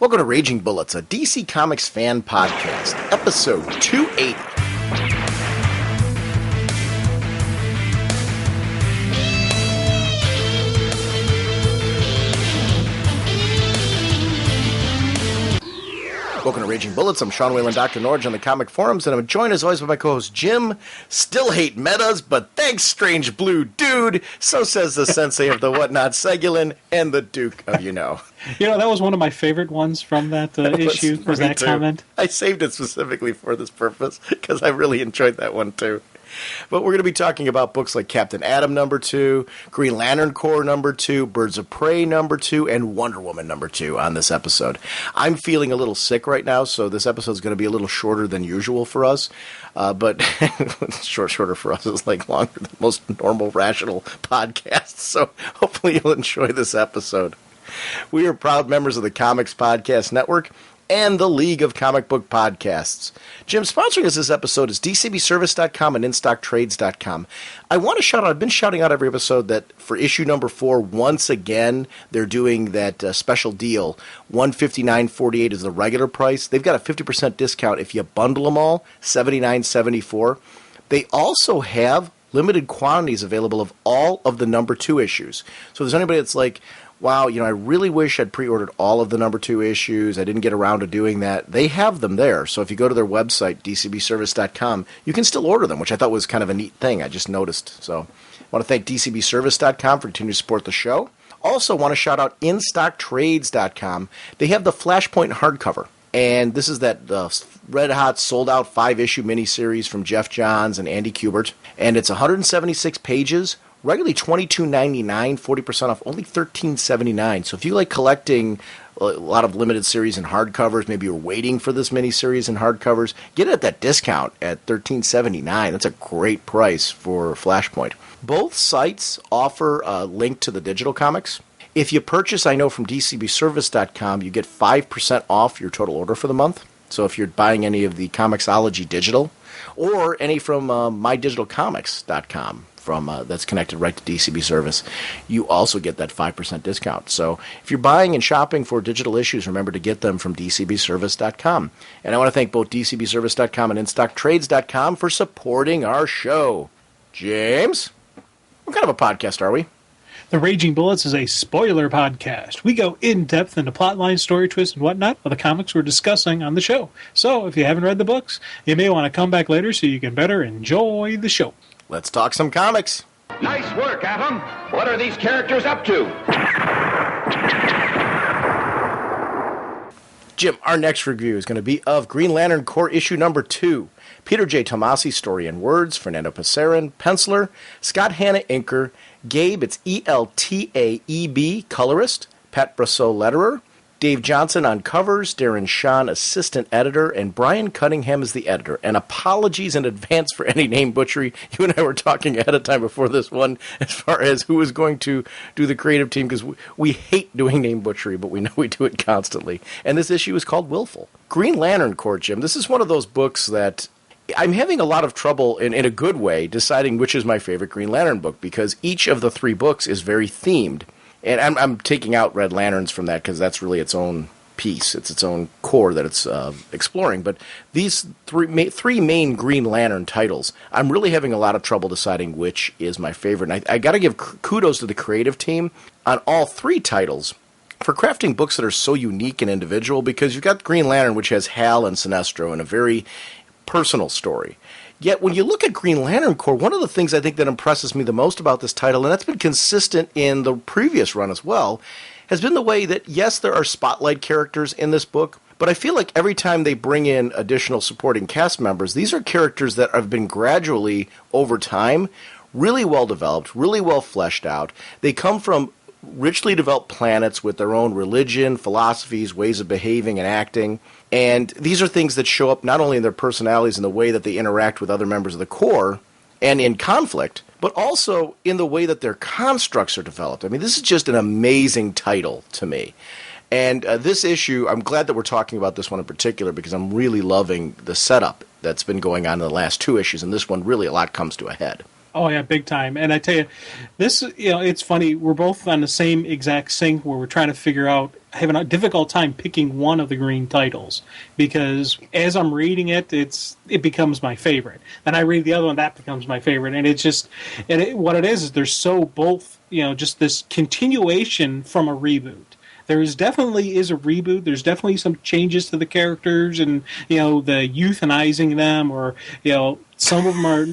Welcome to Raging Bullets, a DC Comics fan podcast, episode 280. Welcome to Raging Bullets. I'm Sean Whalen, drnorge on the comic forums, and I'm joined as always by my co-host Jim. Still hate metas, but thanks, strange blue dude. So says the sensei of the whatnot, Segulin, and the Duke of You Know. You know, that was one of my favorite ones from that issue, was that comment. I saved it specifically for this purpose, because I really enjoyed that one too. But we're going to be talking about books like Captain Atom #2, Green Lantern Corps #2, Birds of Prey #2, and Wonder Woman #2 on this episode. I'm feeling a little sick right now, so this episode is going to be a little shorter than usual for us. But shorter for us is like longer than most normal rational podcasts. So hopefully you'll enjoy this episode. We are proud members of the Comics Podcast Network and the League of Comic Book Podcasts. Jim, sponsoring us this episode is DCBService.com and InStockTrades.com. I want to shout out, I've been shouting out every episode that for issue number 4, once again, they're doing that special deal. $159.48 is the regular price. They've got a 50% discount if you bundle them all, $79.74. They also have limited quantities available of all of the #2 issues. So if there's anybody that's like, wow, I really wish I'd pre-ordered all of the #2 issues. I didn't get around to doing that. They have them there. So if you go to their website, dcbservice.com, you can still order them, which I thought was kind of a neat thing. I just noticed. So I want to thank dcbservice.com for continuing to support the show. Also want to shout out InStockTrades.com. They have the Flashpoint hardcover. And this is that red-hot, sold-out 5-issue miniseries from Jeff Johns and Andy Kubert. And it's 176 pages. Regularly $22.99, 40% off, only $13.79. So if you like collecting a lot of limited series and hardcovers, maybe you're waiting for this miniseries and hardcovers, get it at that discount at $13.79. That's a great price for Flashpoint. Both sites offer a link to the digital comics. If you purchase, I know from DCBService.com, you get 5% off your total order for the month. So if you're buying any of the Comixology digital, or any from mydigitalcomics.com, that's connected right to DCB Service, you also get that 5% discount. So if you're buying and shopping for digital issues, remember to get them from DCBService.com. And I want to thank both DCBService.com and InStockTrades.com for supporting our show. James, what kind of a podcast are we? The Raging Bullets is a spoiler podcast. We go in-depth into plotline, story twists, and whatnot of the comics we're discussing on the show. So if you haven't read the books, you may want to come back later so you can better enjoy the show. Let's talk some comics. Nice work, Atom. What are these characters up to? Jim, our next review is going to be of Green Lantern Corps issue #2. Peter J. Tomasi, story and words. Fernando Pasarin, penciler. Scott Hanna, inker. Gabe, it's Eltaeb, colorist. Pat Brosseau, letterer. Dave Johnson on covers, Darren Shawn, assistant editor, and Brian Cunningham is the editor. And apologies in advance for any name butchery. You and I were talking ahead of time before this one as far as who is going to do the creative team, because we hate doing name butchery, but we know we do it constantly. And this issue is called Willful. Green Lantern Corps, Jim, this is one of those books that I'm having a lot of trouble, in a good way, deciding which is my favorite Green Lantern book, because each of the 3 books is very themed. And I'm taking out Red Lanterns from that because that's really its own piece. It's its own core that it's exploring. But these three main Green Lantern titles, I'm really having a lot of trouble deciding which is my favorite. And I got to give kudos to the creative team on all 3 titles for crafting books that are so unique and individual, because you've got Green Lantern, which has Hal and Sinestro in a very personal story. Yet when you look at Green Lantern Corps, one of the things I think that impresses me the most about this title, and that's been consistent in the previous run as well, has been the way that, yes, there are spotlight characters in this book, but I feel like every time they bring in additional supporting cast members, these are characters that have been gradually, over time, really well developed, really well fleshed out. They come from richly developed planets with their own religion, philosophies, ways of behaving and acting. And these are things that show up not only in their personalities and the way that they interact with other members of the Corps and in conflict, but also in the way that their constructs are developed. I mean, this is just an amazing title to me. And this issue, I'm glad that we're talking about this one in particular, because I'm really loving the setup that's been going on in the last 2 issues, and this one really a lot comes to a head. Oh yeah, big time. And I tell you, this, it's funny. We're both on the same exact sync where we're trying to figure out, having a difficult time picking one of the green titles, because as I'm reading it, it becomes my favorite. Then I read the other one, that becomes my favorite, and it's just, what it is there's so both, just this continuation from a reboot. Definitely is a reboot. There's definitely some changes to the characters, and the euthanizing them, or some of them are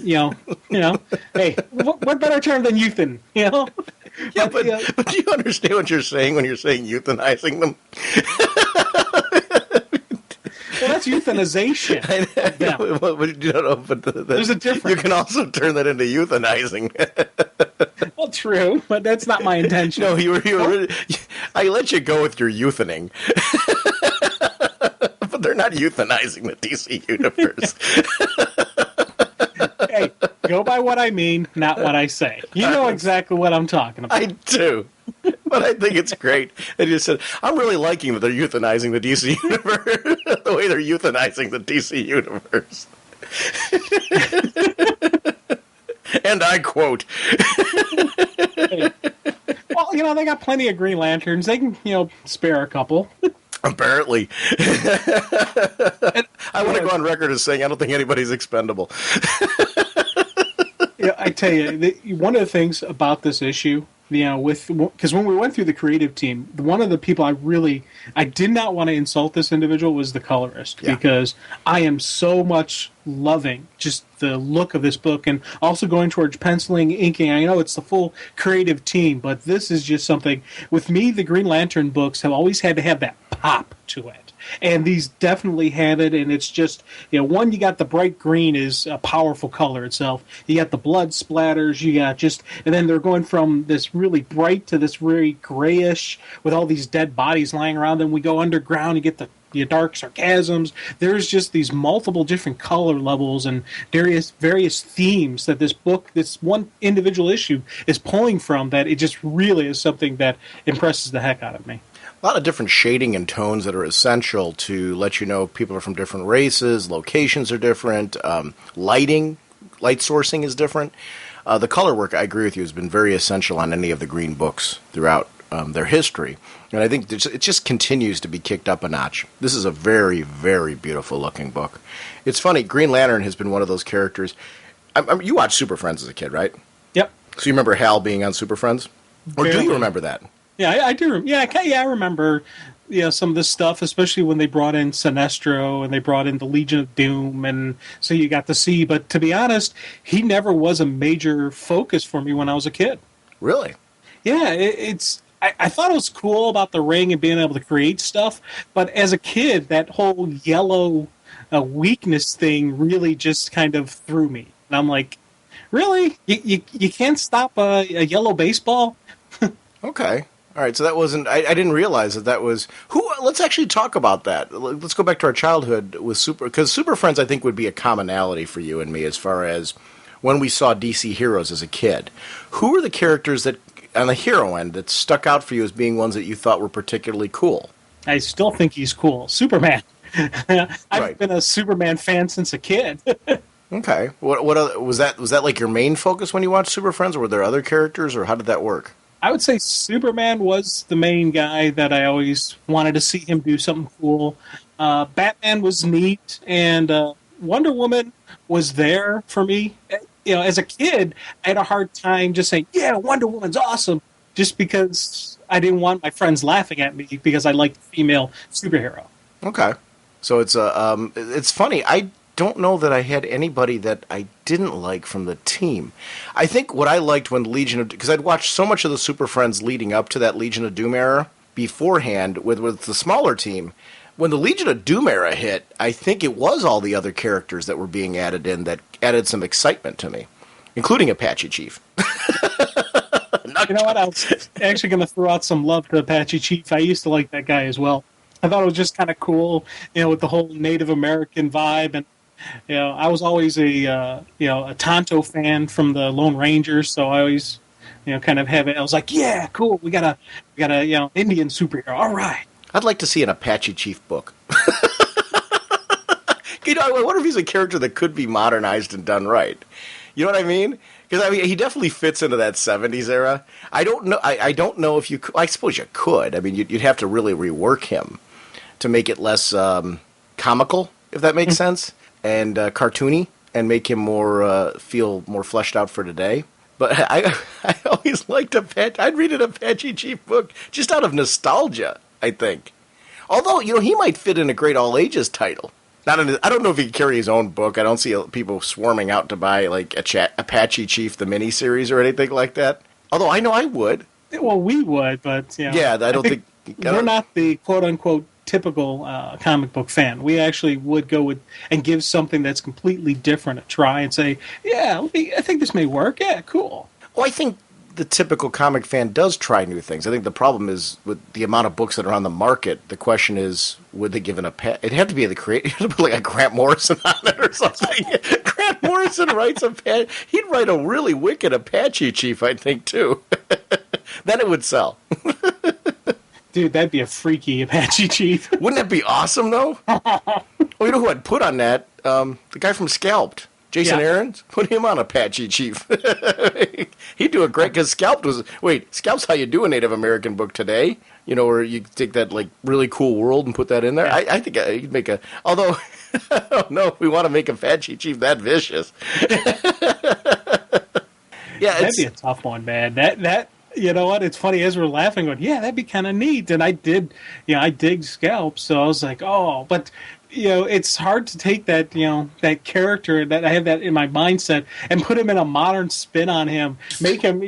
hey, what better term than euthan? Yeah, but do you understand what you're saying when you're saying euthanizing them? Well, that's euthanization of them. But there's a difference. You can also turn that into euthanizing. Well, true, but that's not my intention. No, I let you go with your euthaning. But they're not euthanizing the DC universe. Hey, go by what I mean, not what I say. You know exactly what I'm talking about. I do. But I think it's great that you said, I'm really liking that they're euthanizing the DC universe, the way they're euthanizing the DC universe. And I quote. Hey. Well, they got plenty of Green Lanterns. They can, spare a couple. Apparently. I want to go on record as saying I don't think anybody's expendable. I tell you, one of the things about this issue, because when we went through the creative team, one of the people I did not want to insult this individual was the colorist, because I am so much loving just the look of this book, and also going towards penciling, inking. I know it's the full creative team, but this is just something, with me, the Green Lantern books have always had to have that pop to it. And these definitely have it, and it's just, one, you got the bright green is a powerful color itself. You got the blood splatters, and then they're going from this really bright to this very grayish with all these dead bodies lying around. Then we go underground, you get the dark sarcasms. There's just these multiple different color levels and various themes that this one individual issue is pulling from, that it just really is something that impresses the heck out of me. A lot of different shading and tones that are essential to let you know people are from different races, locations are different, light sourcing is different. The color work, I agree with you, has been very essential on any of the Green books throughout their history. And I think it just continues to be kicked up a notch. This is a very, very beautiful looking book. It's funny, Green Lantern has been one of those characters. You watched Super Friends as a kid, right? Yep. So you remember Hal being on Super Friends? Or do you remember that? Yeah, I do. Yeah, I remember. Some of this stuff, especially when they brought in Sinestro and they brought in the Legion of Doom, and so you got to see. But to be honest, he never was a major focus for me when I was a kid. Really? Yeah, I thought it was cool about the ring and being able to create stuff, but as a kid, that whole yellow weakness thing really just kind of threw me. And I'm like, really? You can't stop a yellow baseball? Okay. All right, so that wasn't... I didn't realize that was... Let's actually talk about that. Let's go back to our childhood with Super... Because Super Friends, I think, would be a commonality for you and me as far as when we saw DC heroes as a kid. Who were the characters that, on the hero end, that stuck out for you as being ones that you thought were particularly cool? I still think he's cool. Superman. I've been a Superman fan since a kid. Okay. What other, was that like your main focus when you watched Super Friends, or were there other characters, or how did that work? I would say Superman was the main guy that I always wanted to see him do something cool. Batman was neat, and Wonder Woman was there for me. As a kid, I had a hard time just saying, yeah, Wonder Woman's awesome, just because I didn't want my friends laughing at me because I liked female superhero. Okay. So it's funny. I don't know that I had anybody that I didn't like from the team. I think what I liked when Legion of... Because I'd watched so much of the Super Friends leading up to that Legion of Doom era beforehand with the smaller team. When the Legion of Doom era hit, I think it was all the other characters that were being added in that added some excitement to me, including Apache Chief. You know what? I was actually going to throw out some love to Apache Chief. I used to like that guy as well. I thought it was just kind of cool, with the whole Native American vibe. And I was always a Tonto fan from the Lone Rangers, so I always, kind of have it. I was like, yeah, cool. We got a Indian superhero. All right. I'd like to see an Apache Chief book. I wonder if he's a character that could be modernized and done right. You know what I mean? Because I mean, he definitely fits into that '70s era. I don't know. I don't know if you. I suppose you could. I mean, you'd have to really rework him to make it less comical, if that makes sense, and cartoony, and make him more feel more fleshed out for today. But I always liked Apache. I'd read an Apache Chief book just out of nostalgia, I think. Although, he might fit in a great all-ages title. I don't know if he can carry his own book. I don't see people swarming out to buy, like, Apache Chief, the miniseries, or anything like that. Although I know I would. Well, we would, but, Yeah, I don't think... We're not the quote-unquote typical comic book fan. We actually would go with and give something that's completely different a try and say, yeah, I think this may work. Yeah, cool. Well, I think the typical comic fan does try new things. I think the problem is with the amount of books that are on the market. The question is, would they give it'd have to be the creator. You'd have to put like a Grant Morrison on it or something. Grant Morrison writes he'd write a really wicked Apache Chief, I think, too. Then it would sell. Dude, that'd be a freaky Apache Chief. Wouldn't that be awesome, though? Oh, you know who I'd put on that? The guy from Scalped. Jason Aaron's? Put him on Apache Chief. He'd do a great, because Scalp's how you do a Native American book today. Where you take that, like, really cool world and put that in there. Yeah. I think he'd make although, I don't know if we want to make Apache Chief that vicious. Yeah, that'd be a tough one, man. That you know what? It's funny as we're laughing, going, yeah, that'd be kind of neat. And I dig Scalp, so I was like, oh, but it's hard to take that that character that I have that in my mindset and put him in a modern spin on him, make him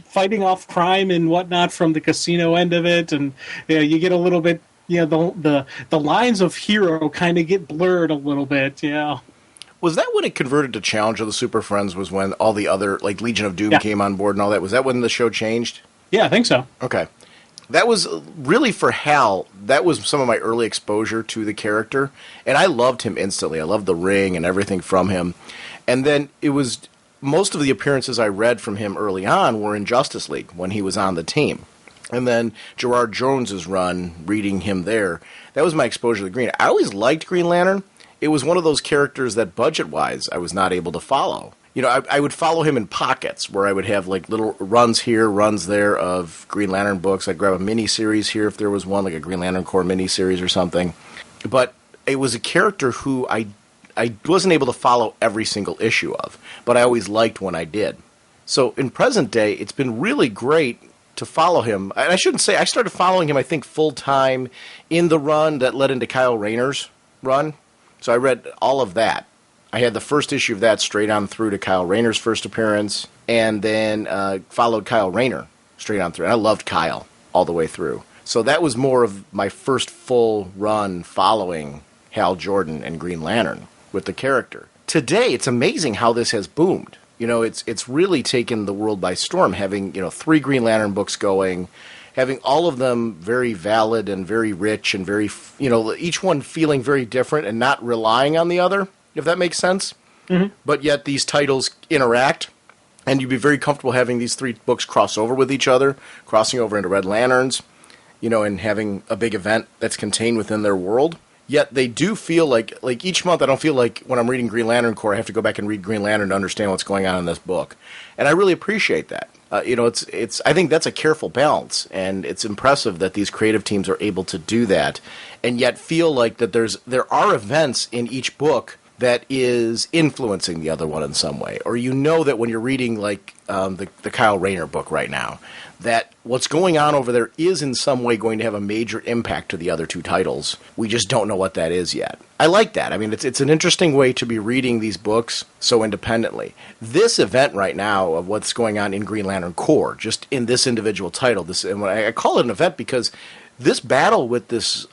fighting off crime and whatnot from the casino end of it, and you get a little bit the lines of hero kind of get blurred a little bit. Was that when it converted to Challenge of the Super Friends? Was when all the other, like, Legion of Doom came on board and all that? Was that when the show changed? Yeah, I think so. Okay. That was really, for Hal, that was some of my early exposure to the character. And I loved him instantly. I loved the ring and everything from him. And then it was, most of the appearances I read from him early on were in Justice League when he was on the team. And then Gerard Jones's run, reading him there, that was my exposure to Green. I always liked Green Lantern. It was one of those characters that, budget-wise, I was not able to follow. I would follow him in pockets, where I would have, like, little runs here, runs there of Green Lantern books. I'd grab a mini-series here if there was one, like a Green Lantern Corps mini-series or something. But it was a character who I wasn't able to follow every single issue of, but I always liked when I did. So in present day, it's been really great to follow him. And I shouldn't say, I started following him, I think, full-time in the run that led into Kyle Rayner's run. So I read all of that. I had the first issue of that straight on through to Kyle Rayner's first appearance, and then followed Kyle Rayner straight on through. And I loved Kyle all the way through. So that was more of my first full run following Hal Jordan and Green Lantern with the character. Today, it's amazing how this has boomed. It's really taken the world by storm, having 3 Green Lantern books going, having all of them very valid and very rich and very, each one feeling very different and not relying on the other, if that makes sense. Mm-hmm. But yet these titles interact, and you'd be very comfortable having these 3 books cross over with each other, crossing over into Red Lanterns, and having a big event that's contained within their world. Yet they do feel like each month I don't feel like when I'm reading Green Lantern Corps I have to go back and read Green Lantern to understand what's going on in this book. And I really appreciate that. It's I think that's a careful balance, and it's impressive that these creative teams are able to do that, and yet feel like that there are events in each book that is influencing the other one in some way, or that when you're reading like the Kyle Rayner book right now, that what's going on over there is in some way going to have a major impact to the other 2 titles. We just don't know what that is yet. I like that. I mean, it's an interesting way to be reading these books so independently. This event right now of what's going on in Green Lantern Corps, just in this individual title, and I call it an event because this battle with these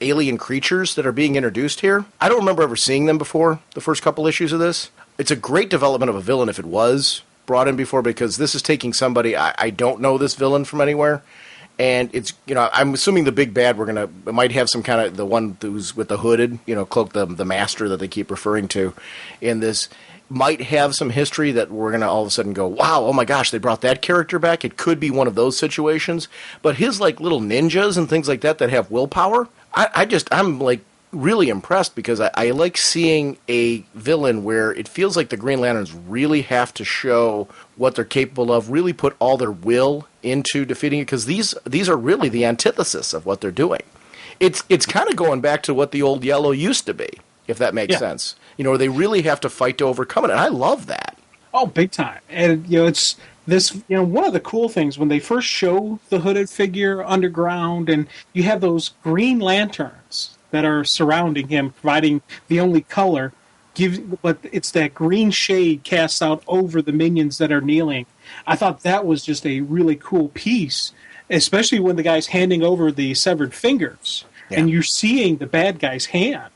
alien creatures that are being introduced here, I don't remember ever seeing them before, the first couple issues of this. It's a great development of a villain if it was brought in before, because this is taking somebody, I don't know this villain from anywhere, and it's, I'm assuming the big bad might have some kind of, the one who's with the hooded, cloak, the master that they keep referring to in this, might have some history that we're going to all of a sudden go, wow, oh my gosh, they brought that character back. It could be one of those situations, but his like little ninjas and things like that have willpower, I'm like really impressed because I like seeing a villain where it feels like the Green Lanterns really have to show what they're capable of, really put all their will into defeating it, because these are really the antithesis of what they're doing. It's kind of going back to what the old Yellow used to be, if that makes sense. Where they really have to fight to overcome it, and I love that. Oh, big time. And, it's this, one of the cool things when they first show the hooded figure underground and you have those green lanterns that are surrounding him, providing the only color, but it's that green shade cast out over the minions that are kneeling. I thought that was just a really cool piece, especially when the guy's handing over the severed fingers and you're seeing the bad guy's hand.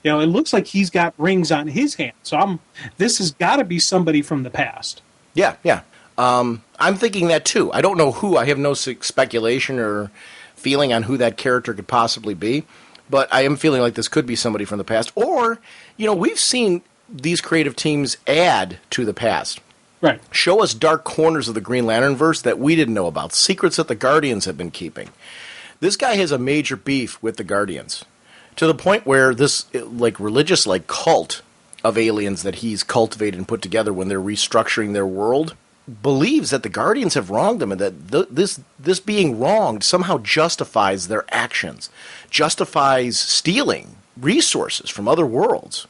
It looks like he's got rings on his hand. So this has got to be somebody from the past. Yeah. I'm thinking that too. I don't know who. I have no speculation or feeling on who that character could possibly be. But I am feeling like this could be somebody from the past. Or, we've seen these creative teams add to the past. Right. Show us dark corners of the Green Lantern verse that we didn't know about. Secrets that the Guardians have been keeping. This guy has a major beef with the Guardians. To the point where this religious cult of aliens that he's cultivated and put together when they're restructuring their world believes that the Guardians have wronged them and that this being wronged somehow justifies their actions, justifies stealing resources from other worlds.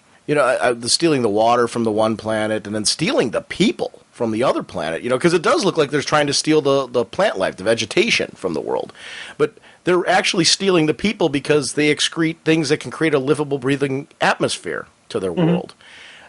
Stealing the water from the one planet and then stealing the people from the other planet, because it does look like they're trying to steal the plant life, the vegetation from the world. But they're actually stealing the people because they excrete things that can create a livable, breathing atmosphere to their world.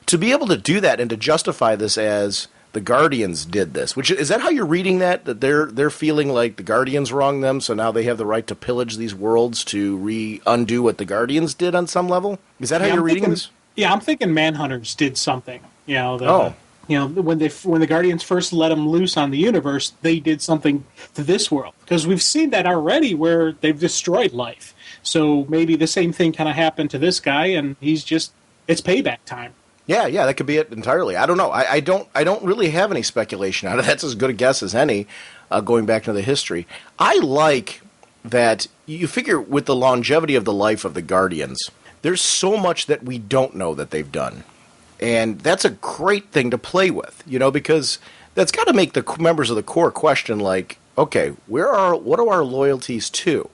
To be able to do that and to justify this as the Guardians did this, which is that how you're reading that they're feeling like the Guardians wronged them, so now they have the right to pillage these worlds to undo what the Guardians did on some level? Is that how you're reading this? Yeah, I'm thinking Manhunters did something. When the Guardians first let them loose on the universe, they did something to this world. Because we've seen that already where they've destroyed life. So maybe the same thing kind of happened to this guy, and it's payback time. Yeah, that could be it entirely. I don't know. I don't really have any speculation on it. That's as good a guess as any, going back to the history. I like that you figure with the longevity of the life of the Guardians, there's so much that we don't know that they've done. And that's a great thing to play with, because that's got to make the members of the Corps question, okay, what are our loyalties to?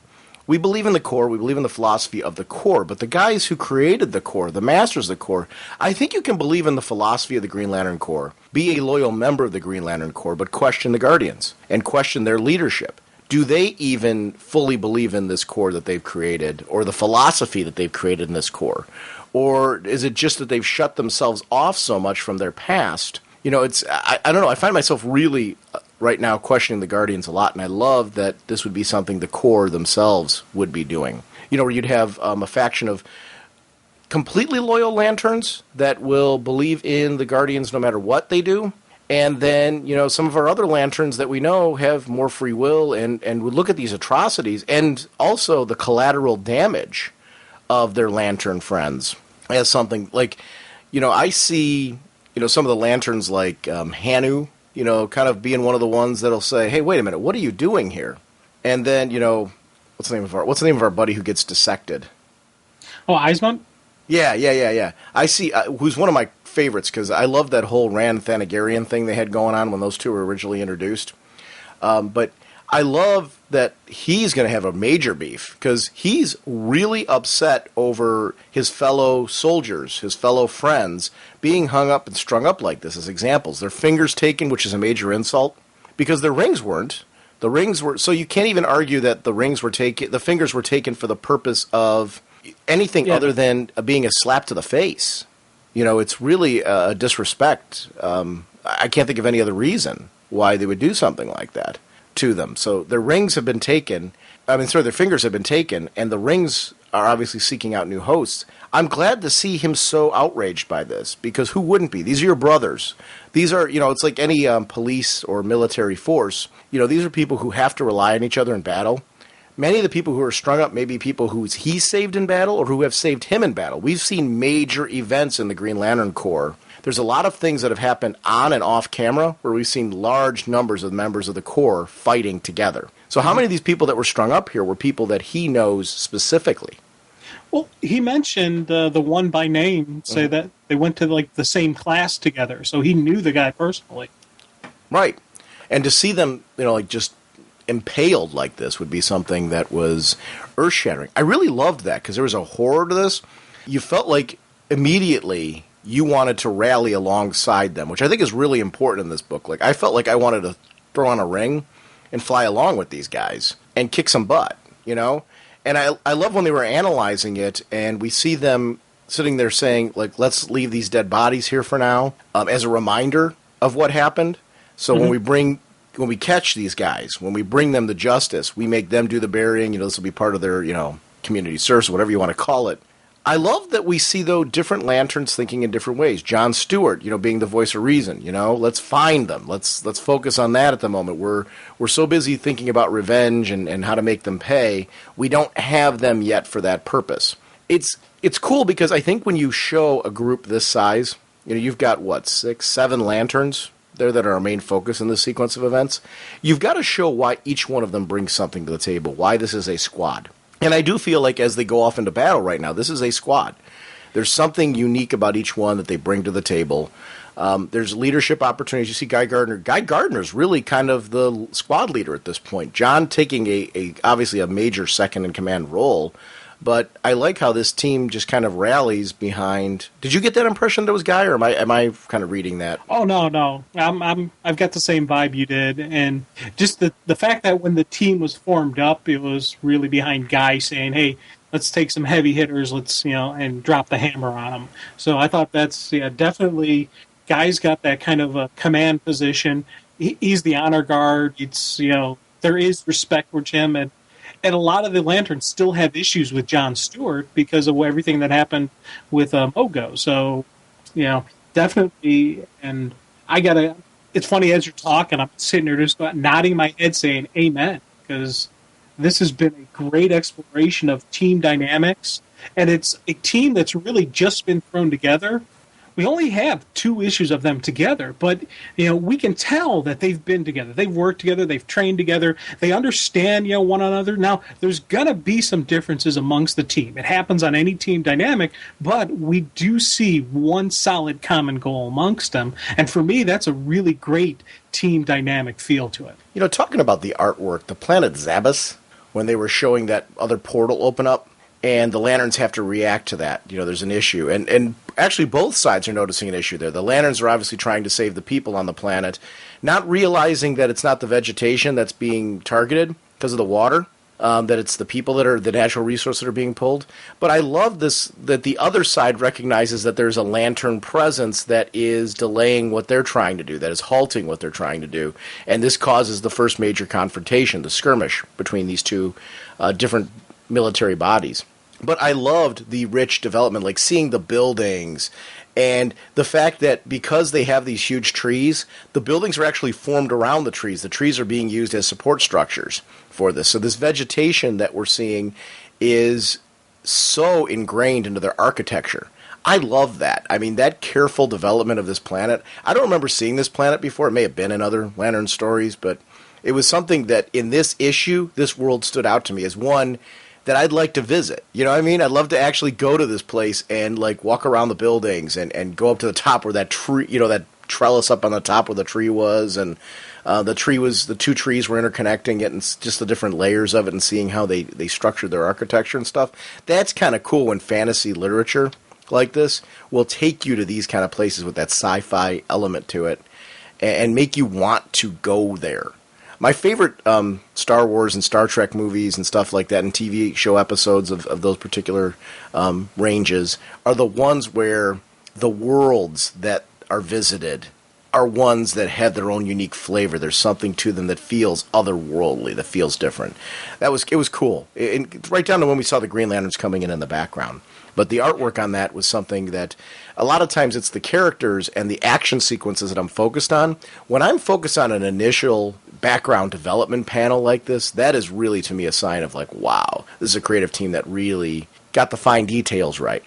We believe in the Corps, we believe in the philosophy of the Corps, but the guys who created the Corps, the masters of the Corps, I think you can believe in the philosophy of the Green Lantern Corps, be a loyal member of the Green Lantern Corps, but question the Guardians and question their leadership. Do they even fully believe in this Corps that they've created, or the philosophy that they've created in this Corps? Or is it just that they've shut themselves off so much from their past? I don't know. I find myself really right now questioning the Guardians a lot, and I love that this would be something the Corps themselves would be doing. Where you'd have a faction of completely loyal Lanterns that will believe in the Guardians no matter what they do. And then, some of our other Lanterns that we know have more free will and would look at these atrocities and also the collateral damage of their Lantern friends as something I see, some of the Lanterns like Hanu, kind of being one of the ones that'll say, hey, wait a minute, what are you doing here? And then, what's the name of our buddy who gets dissected? Oh, Eisman? Yeah. I see, who's one of my favorites because I love that whole Rand Thanagarian thing they had going on when those two were originally introduced. But I love that he's going to have a major beef because he's really upset over his fellow soldiers, his fellow friends, being hung up and strung up like this as examples. Their fingers taken, which is a major insult, because their rings weren't. The rings were, so you can't even argue that the fingers were taken for the purpose of anything other than being a slap to the face. It's really a disrespect. I can't think of any other reason why they would do something like that to them. So their rings have been taken. Their fingers have been taken, and the rings are obviously seeking out new hosts. I'm glad to see him so outraged by this, because who wouldn't be? These are your brothers. These are, it's like any police or military force. These are people who have to rely on each other in battle. Many of the people who are strung up may be people who he's saved in battle or who have saved him in battle. We've seen major events in the Green Lantern Corps. There's a lot of things that have happened on and off camera where we've seen large numbers of members of the Corps fighting together. So how many of these people that were strung up here were people that he knows specifically? Well, he mentioned the one by name, say that they went to like the same class together, so he knew the guy personally. Right. And to see them, like just impaled like this would be something that was earth-shattering. I really loved that because there was a horror to this. You felt like immediately you wanted to rally alongside them, which I think is really important in this book. Like, I felt like I wanted to throw on a ring and fly along with these guys and kick some butt, And I love when they were analyzing it and we see them sitting there saying, like, let's leave these dead bodies here for now as a reminder of what happened. So when we catch these guys, when we bring them to justice, we make them do the burying. This will be part of their, community service, whatever you want to call it. I love that we see, though, different lanterns thinking in different ways. John Stewart, being the voice of reason. Let's find them. Let's focus on that at the moment. We're so busy thinking about revenge and how to make them pay. We don't have them yet for that purpose. It's cool because I think when you show a group this size, you've got 6, 7 lanterns there that are our main focus in this sequence of events. You've got to show why each one of them brings something to the table. Why this is a squad. And I do feel like as they go off into battle right now, this is a squad. There's something unique about each one that they bring to the table. There's leadership opportunities. You see Guy Gardner. Guy Gardner's really kind of the squad leader at this point. John taking obviously a major second-in-command role. But I like how this team just kind of rallies behind. Did you get that impression that was Guy, or am I kind of reading that? Oh no. I've got the same vibe you did, and just the fact that when the team was formed up, it was really behind Guy saying, "Hey, let's take some heavy hitters, let's and drop the hammer on them." So I thought that's definitely Guy's got that kind of a command position. He's the honor guard. It's there is respect for him and a lot of the Lanterns still have issues with John Stewart because of everything that happened with Mogo. So, definitely. And it's funny as you're talking, I'm sitting there just nodding my head saying amen, because this has been a great exploration of team dynamics. And it's a team that's really just been thrown together. We only have 2 issues of them together, but we can tell that they've been together. They've worked together. They've trained together. They understand one another. Now, there's gonna be some differences amongst the team. It happens on any team dynamic, but we do see one solid common goal amongst them. And for me, that's a really great team dynamic feel to it. Talking about the artwork, the planet Zabas, when they were showing that other portal open up, and the Lanterns have to react to that. There's an issue. And actually both sides are noticing an issue there. The Lanterns are obviously trying to save the people on the planet, not realizing that it's not the vegetation that's being targeted because of the water, that it's the people that are the natural resources that are being pulled. But I love this, that the other side recognizes that there's a Lantern presence that is delaying what they're trying to do, that is halting what they're trying to do. And this causes the first major confrontation, the skirmish between these two different military bodies. But I loved the rich development, like seeing the buildings and the fact that because they have these huge trees, the buildings are actually formed around the trees. The trees are being used as support structures for this. So this vegetation that we're seeing is so ingrained into their architecture. I love that. I mean, that careful development of this planet. I don't remember seeing this planet before. It may have been in other Lantern stories, but it was something that in this issue, this world stood out to me as one that I'd like to visit. You know what I mean? I'd love to actually go to this place and like walk around the buildings and go up to the top where that tree, that trellis up on the top where the tree was, and the 2 trees were interconnecting it, and just the different layers of it, and seeing how they structured their architecture and stuff. That's kind of cool when fantasy literature like this will take you to these kind of places with that sci-fi element to it and make you want to go there. My favorite Star Wars and Star Trek movies and stuff like that, and TV show episodes of those particular ranges, are the ones where the worlds that are visited are ones that have their own unique flavor. There's something to them that feels otherworldly, that feels different. It was cool. Right down to when we saw the Green Lanterns coming in the background. But the artwork on that was something that a lot of times it's the characters and the action sequences that I'm focused on. When I'm focused on an initial background development panel like this, that is really to me a sign of like, wow, this is a creative team that really got the fine details right.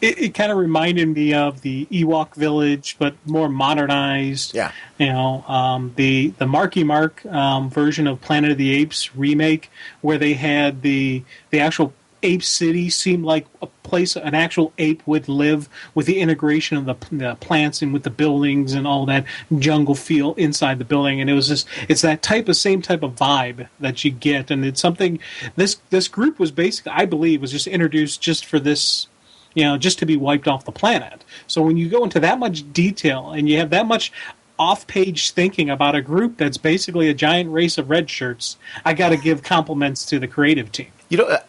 It kind of reminded me of the Ewok Village, but more modernized. Yeah. The Marky Mark version of Planet of the Apes remake, where they had the actual Ape City seemed like a place an actual ape would live, with the integration of the plants and with the buildings and all that jungle feel inside the building. And it's that same type of vibe that you get. And it's something this group was basically, I believe, was just introduced just for this, just to be wiped off the planet. So when you go into that much detail and you have that much off-page thinking about a group that's basically a giant race of red shirts, I got to give compliments to the creative team.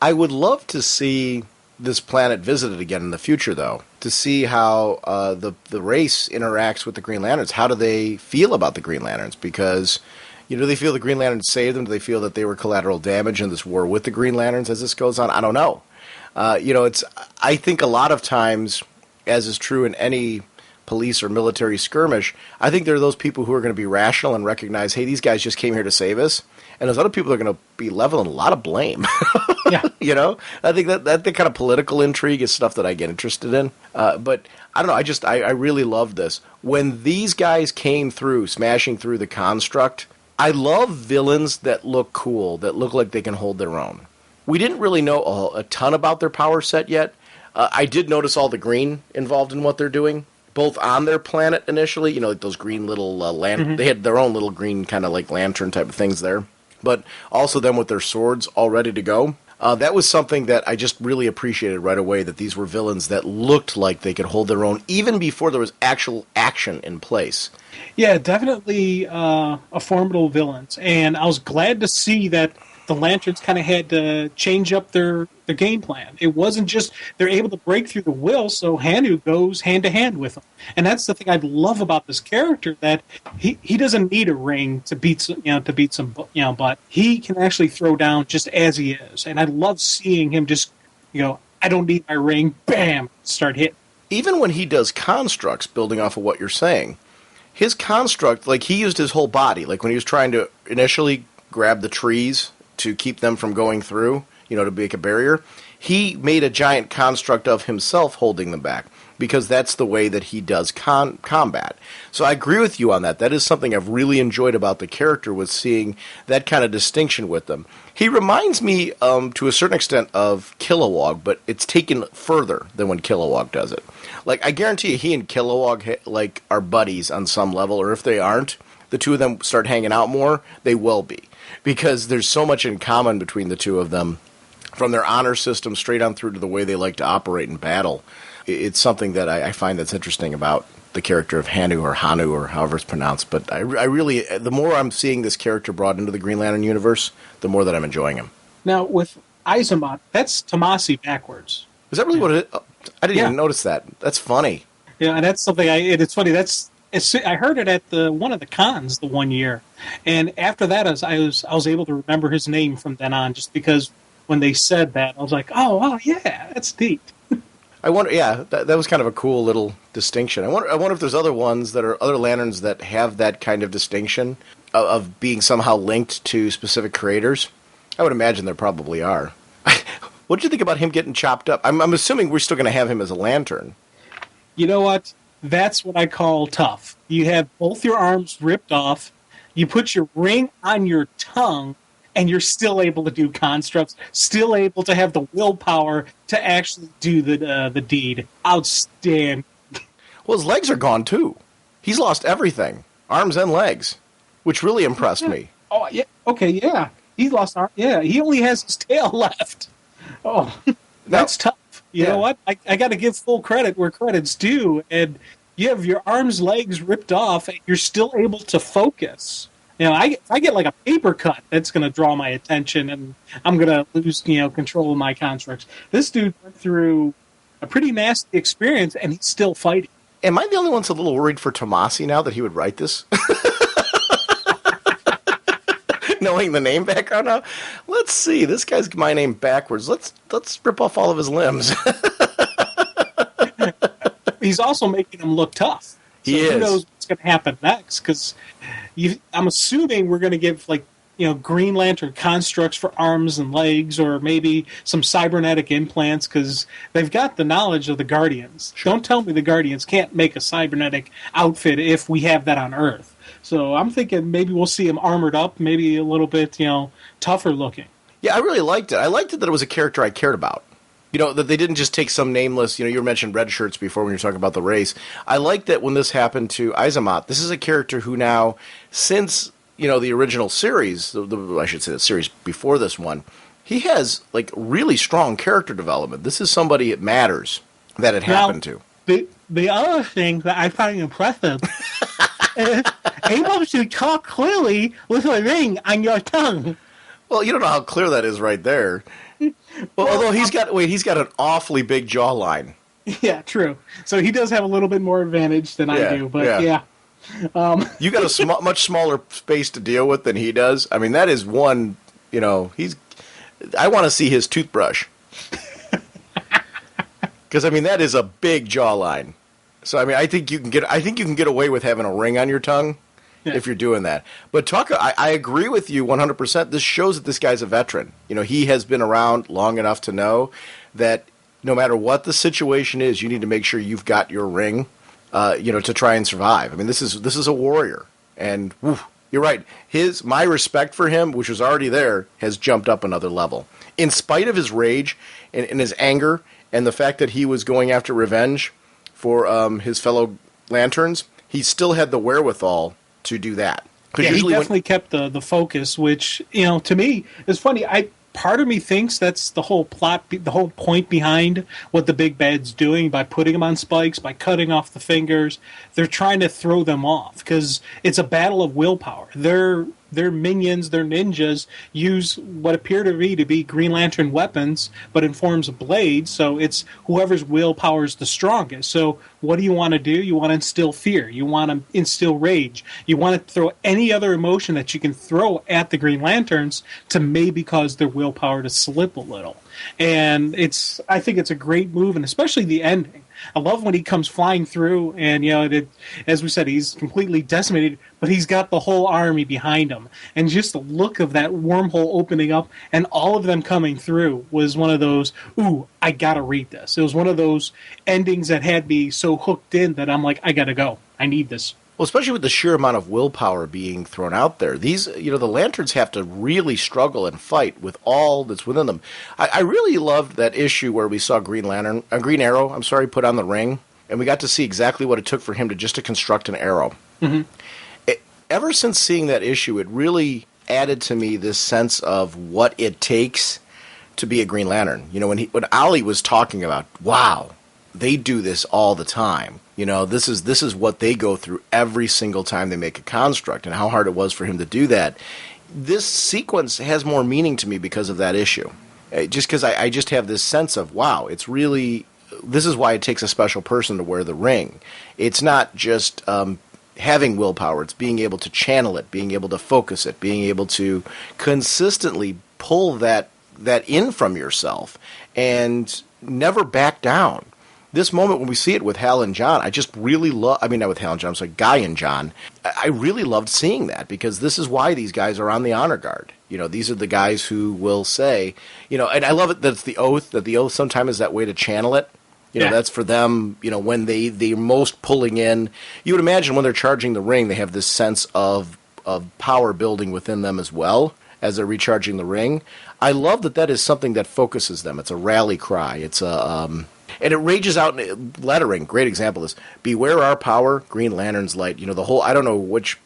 I would love to see this planet visited again in the future, though, to see how the race interacts with the Green Lanterns. How do they feel about the Green Lanterns? Because, do they feel the Green Lanterns saved them? Do they feel that they were collateral damage in this war with the Green Lanterns as this goes on? I don't know. I think a lot of times, as is true in any police or military skirmish, I think there are those people who are going to be rational and recognize, hey, these guys just came here to save us. And those other people are going to be leveling a lot of blame. Yeah. I think that the kind of political intrigue is stuff that I get interested in. But I don't know. I really love this. When these guys came through, smashing through the construct, I love villains that look cool, that look like they can hold their own. We didn't really know a ton about their power set yet. I did notice all the green involved in what they're doing, both on their planet initially, like those green little lanterns. They had their own little green kind of like lantern type of things there. But also them with their swords all ready to go. That was something that I just really appreciated right away, that these were villains that looked like they could hold their own even before there was actual action in place. Yeah, definitely a formidable villains. And I was glad to see that the Lanterns kind of had to change up their game plan. It wasn't just they're able to break through the will, so Hanu goes hand to hand with them. And that's the thing I love about this character, that he doesn't need a ring to beat some but he can actually throw down just as he is. And I love seeing him just I don't need my ring, bam, start hitting. Even when he does constructs, building off of what you're saying, his construct, like he used his whole body, like when he was trying to initially grab the trees to keep them from going through, to make a barrier, he made a giant construct of himself holding them back, because that's the way that he does combat. So I agree with you on that. That is something I've really enjoyed about the character, was seeing that kind of distinction with them. He reminds me, to a certain extent, of Kilowog, but it's taken further than when Kilowog does it. Like, I guarantee you, he and Kilowog, are buddies on some level, or if they aren't, the two of them start hanging out more, they will be. Because there's so much in common between the two of them, from their honor system straight on through to the way they like to operate in battle. It's something that I find that's interesting about the character of Hanu or however it's pronounced. But I really, the more I'm seeing this character brought into the Green Lantern universe, the more that I'm enjoying him. Now, with Aizamot, that's Tomasi backwards. Is that really what it is? I didn't even notice that. That's funny. Yeah, and that's something it's funny. I heard it at one of the cons the one year, and after that, I was able to remember his name from then on, just because when they said that, I was like, oh, wow, yeah, that's neat. I wonder, that was kind of a cool little distinction. I wonder if there's other ones that are other lanterns that have that kind of distinction of being somehow linked to specific creators. I would imagine there probably are. What did you think about him getting chopped up? I'm assuming we're still going to have him as a lantern. You know what? That's what I call tough. You have both your arms ripped off. You put your ring on your tongue, and you're still able to do constructs, still able to have the willpower to actually do the deed. Outstanding. Well, his legs are gone, too. He's lost everything, arms and legs, which really impressed me. Oh, yeah. Okay, yeah. He lost arm. Yeah, he only has his tail left. Oh, that's tough. You know what? I got to give full credit where credit's due. And you have your arms, legs ripped off, and you're still able to focus. If I get like a paper cut, that's going to draw my attention, and I'm going to lose, control of my constructs. This dude went through a pretty nasty experience, and he's still fighting. Am I the only one that's a little worried for Tomasi now that he would write this? Knowing the name background now? Let's see. This guy's got my name backwards. Let's rip off all of his limbs. He's also making him look tough. So he is. Who knows what's going to happen next? Because I'm assuming we're going to give Green Lantern constructs for arms and legs, or maybe some cybernetic implants, because they've got the knowledge of the Guardians. Sure. Don't tell me the Guardians can't make a cybernetic outfit if we have that on Earth. So I'm thinking maybe we'll see him armored up, maybe a little bit, tougher looking. Yeah, I really liked it. I liked it that it was a character I cared about. You know, that they didn't just take some nameless, you mentioned red shirts before when you were talking about the race. I like that when this happened to Aizamot, this is a character who now, since, the original series, I should say the series before this one, he has, really strong character development. This is somebody it matters that it happened to. The other thing that I find impressive is able to talk clearly with a ring on your tongue. Well, you don't know how clear that is right there. Well, although he's got an awfully big jawline. Yeah, true. So he does have a little bit more advantage than I do, but yeah. You got a much smaller space to deal with than he does. I mean, that is one, I want to see his toothbrush. Because, that is a big jawline. So, I think you can get away with having a ring on your tongue. Yeah. If you're doing that. But I agree with you 100%. This shows that this guy's a veteran. He has been around long enough to know that no matter what the situation is, you need to make sure you've got your ring, to try and survive. This is a warrior. And you're right. My respect for him, which was already there, has jumped up another level. In spite of his rage and his anger and the fact that he was going after revenge for his fellow Lanterns, he still had the wherewithal to do that. Yeah, he definitely kept the focus, which, to me, is funny. Part of me thinks that's the whole plot, the whole point behind what the big bad's doing by putting him on spikes, by cutting off the fingers. They're trying to throw them off because it's a battle of willpower. Their minions, their ninjas, use what appear to be Green Lantern weapons, but in forms of blades, so it's whoever's willpower is the strongest. So what do you want to do? You want to instill fear. You want to instill rage. You want to throw any other emotion that you can throw at the Green Lanterns to maybe cause their willpower to slip a little. And I think it's a great move, and especially the ending. I love when he comes flying through, and as we said, he's completely decimated, but he's got the whole army behind him. And just the look of that wormhole opening up and all of them coming through was one of those, ooh, I gotta read this. It was one of those endings that had me so hooked in that I'm like, I gotta go. I need this. Well, especially with the sheer amount of willpower being thrown out there. These, the Lanterns have to really struggle and fight with all that's within them. I really loved that issue where we saw Green Arrow, put on the ring, and we got to see exactly what it took for him to construct an arrow. Mm-hmm. Ever since seeing that issue, it really added to me this sense of what it takes to be a Green Lantern. When Ollie was talking about, wow, they do this all the time. This is what they go through every single time they make a construct, and how hard it was for him to do that. This sequence has more meaning to me because of that issue. Just because I just have this sense of, wow, it's really, this is why it takes a special person to wear the ring. It's not just having willpower, it's being able to channel it, being able to focus it, being able to consistently pull that in from yourself and never back down. This moment when we see it with Hal and John, I just really love, not with Hal and John, I'm sorry, Guy and John. I really loved seeing that because this is why these guys are on the honor guard. These are the guys who will say, and I love it that it's the oath, that the oath sometimes is that way to channel it. That's for them, when they're most pulling in. You would imagine when they're charging the ring, they have this sense of power building within them as well as they're recharging the ring. I love that is something that focuses them. It's a rally cry. It's and it rages out in lettering. Great example is, beware our power, Green Lantern's light. The whole, I don't know which,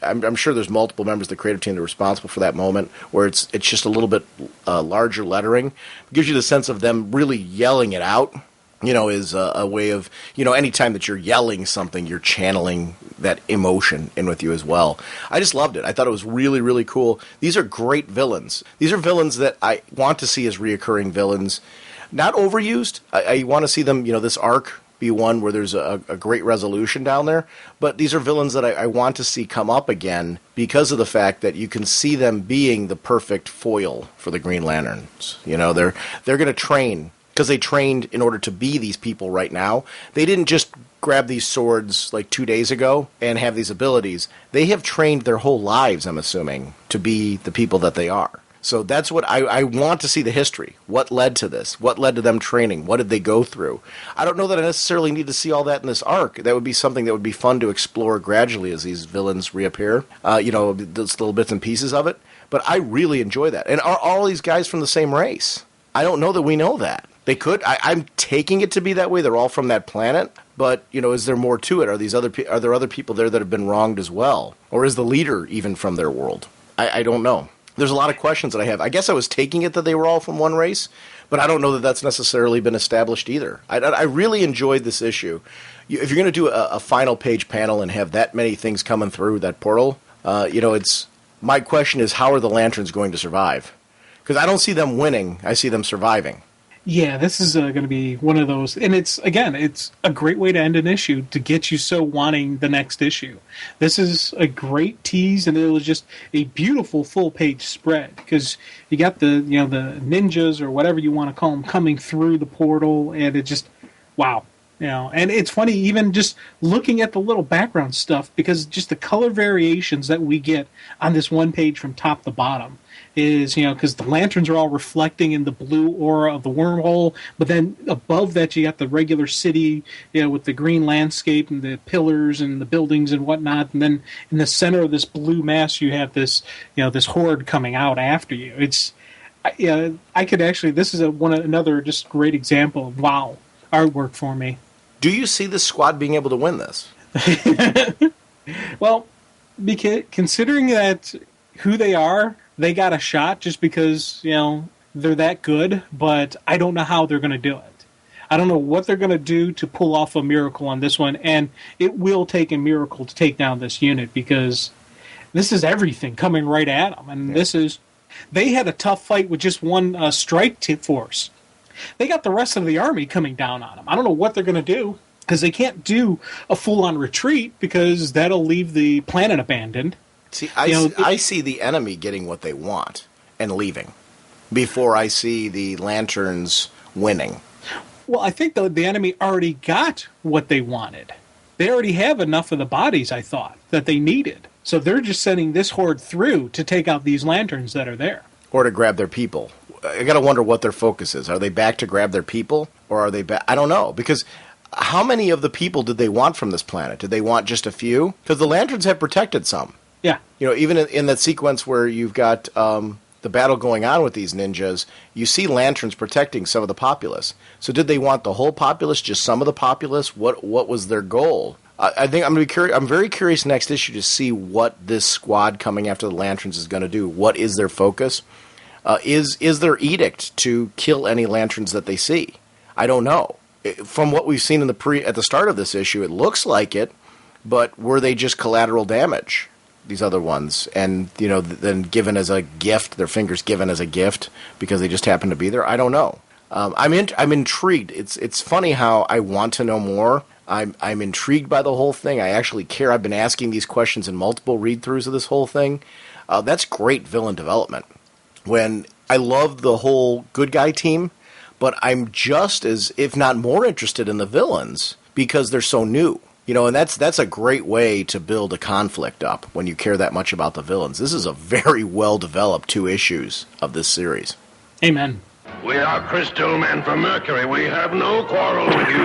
I'm sure there's multiple members of the creative team that are responsible for that moment, where it's just a little bit larger lettering. It gives you the sense of them really yelling it out, is a way of, anytime that you're yelling something, you're channeling that emotion in with you as well. I just loved it. I thought it was really, really cool. These are great villains. These are villains that I want to see as reoccurring villains. Not overused. I want to see them, this arc be one where there's a great resolution down there. But these are villains that I want to see come up again because of the fact that you can see them being the perfect foil for the Green Lanterns. They're going to train because they trained in order to be these people right now. They didn't just grab these swords like 2 days ago and have these abilities. They have trained their whole lives, I'm assuming, to be the people that they are. So that's what I want to see, the history. What led to this? What led to them training? What did they go through? I don't know that I necessarily need to see all that in this arc. That would be something that would be fun to explore gradually as these villains reappear. Those little bits and pieces of it. But I really enjoy that. And are all these guys from the same race? I don't know that we know that. They could. I'm taking it to be that way. They're all from that planet. But, is there more to it? Are there other people there that have been wronged as well? Or is the leader even from their world? I don't know. There's a lot of questions that I have. I guess I was taking it that they were all from one race, but I don't know that that's necessarily been established either. I really enjoyed this issue. If you're going to do a final page panel and have that many things coming through that portal, my question is, how are the Lanterns going to survive? Because I don't see them winning. I see them surviving. Yeah, this is going to be one of those, and it's a great way to end an issue to get you so wanting the next issue. This is a great tease, and it was just a beautiful full-page spread because you got the the ninjas or whatever you want to call them coming through the portal, and it just wow. And it's funny even just looking at the little background stuff because just the color variations that we get on this one page from top to bottom is, because the lanterns are all reflecting in the blue aura of the wormhole, but then above that you got the regular city, with the green landscape and the pillars and the buildings and whatnot, and then in the center of this blue mass you have this, this horde coming out after you. It's, I could actually, this is another just great example of wow artwork for me. Do you see the squad being able to win this? Well, because considering that who they are, they got a shot just because, they're that good, but I don't know how they're going to do it. I don't know what they're going to do to pull off a miracle on this one, and it will take a miracle to take down this unit because this is everything coming right at them. And they had a tough fight with just one strike force. They got the rest of the army coming down on them. I don't know what they're going to do because they can't do a full-on retreat because that'll leave the planet abandoned. See, I see the enemy getting what they want and leaving before I see the Lanterns winning. Well, I think the enemy already got what they wanted. They already have enough of the bodies, I thought, that they needed. So they're just sending this horde through to take out these Lanterns that are there. Or to grab their people. I got to wonder what their focus is. Are they back to grab their people? Or are they back? I don't know. Because how many of the people did they want from this planet? Did they want just a few? Because the Lanterns have protected some. Yeah. Even in that sequence where you've got the battle going on with these ninjas, you see Lanterns protecting some of the populace. So did they want the whole populace, just some of the populace? What was their goal? I think I'm going to be curious. I'm very curious next issue to see what this squad coming after the Lanterns is going to do. What is their focus? Is their edict to kill any Lanterns that they see? I don't know. From what we've seen at the start of this issue, it looks like it, but were they just collateral damage, these other ones, and then given as a gift, their fingers given as a gift because they just happen to be there? I don't know. I'm intrigued. It's funny how I want to know more. I'm intrigued by the whole thing. I actually care. I've been asking these questions in multiple read-throughs of this whole thing. That's great villain development. When I love the whole good guy team, but I'm just as, if not more, interested in the villains because they're so new. And that's a great way to build a conflict up when you care that much about the villains. This is a very well-developed 2 issues of this series. Amen. We are Crystal Men from Mercury. We have no quarrel with you.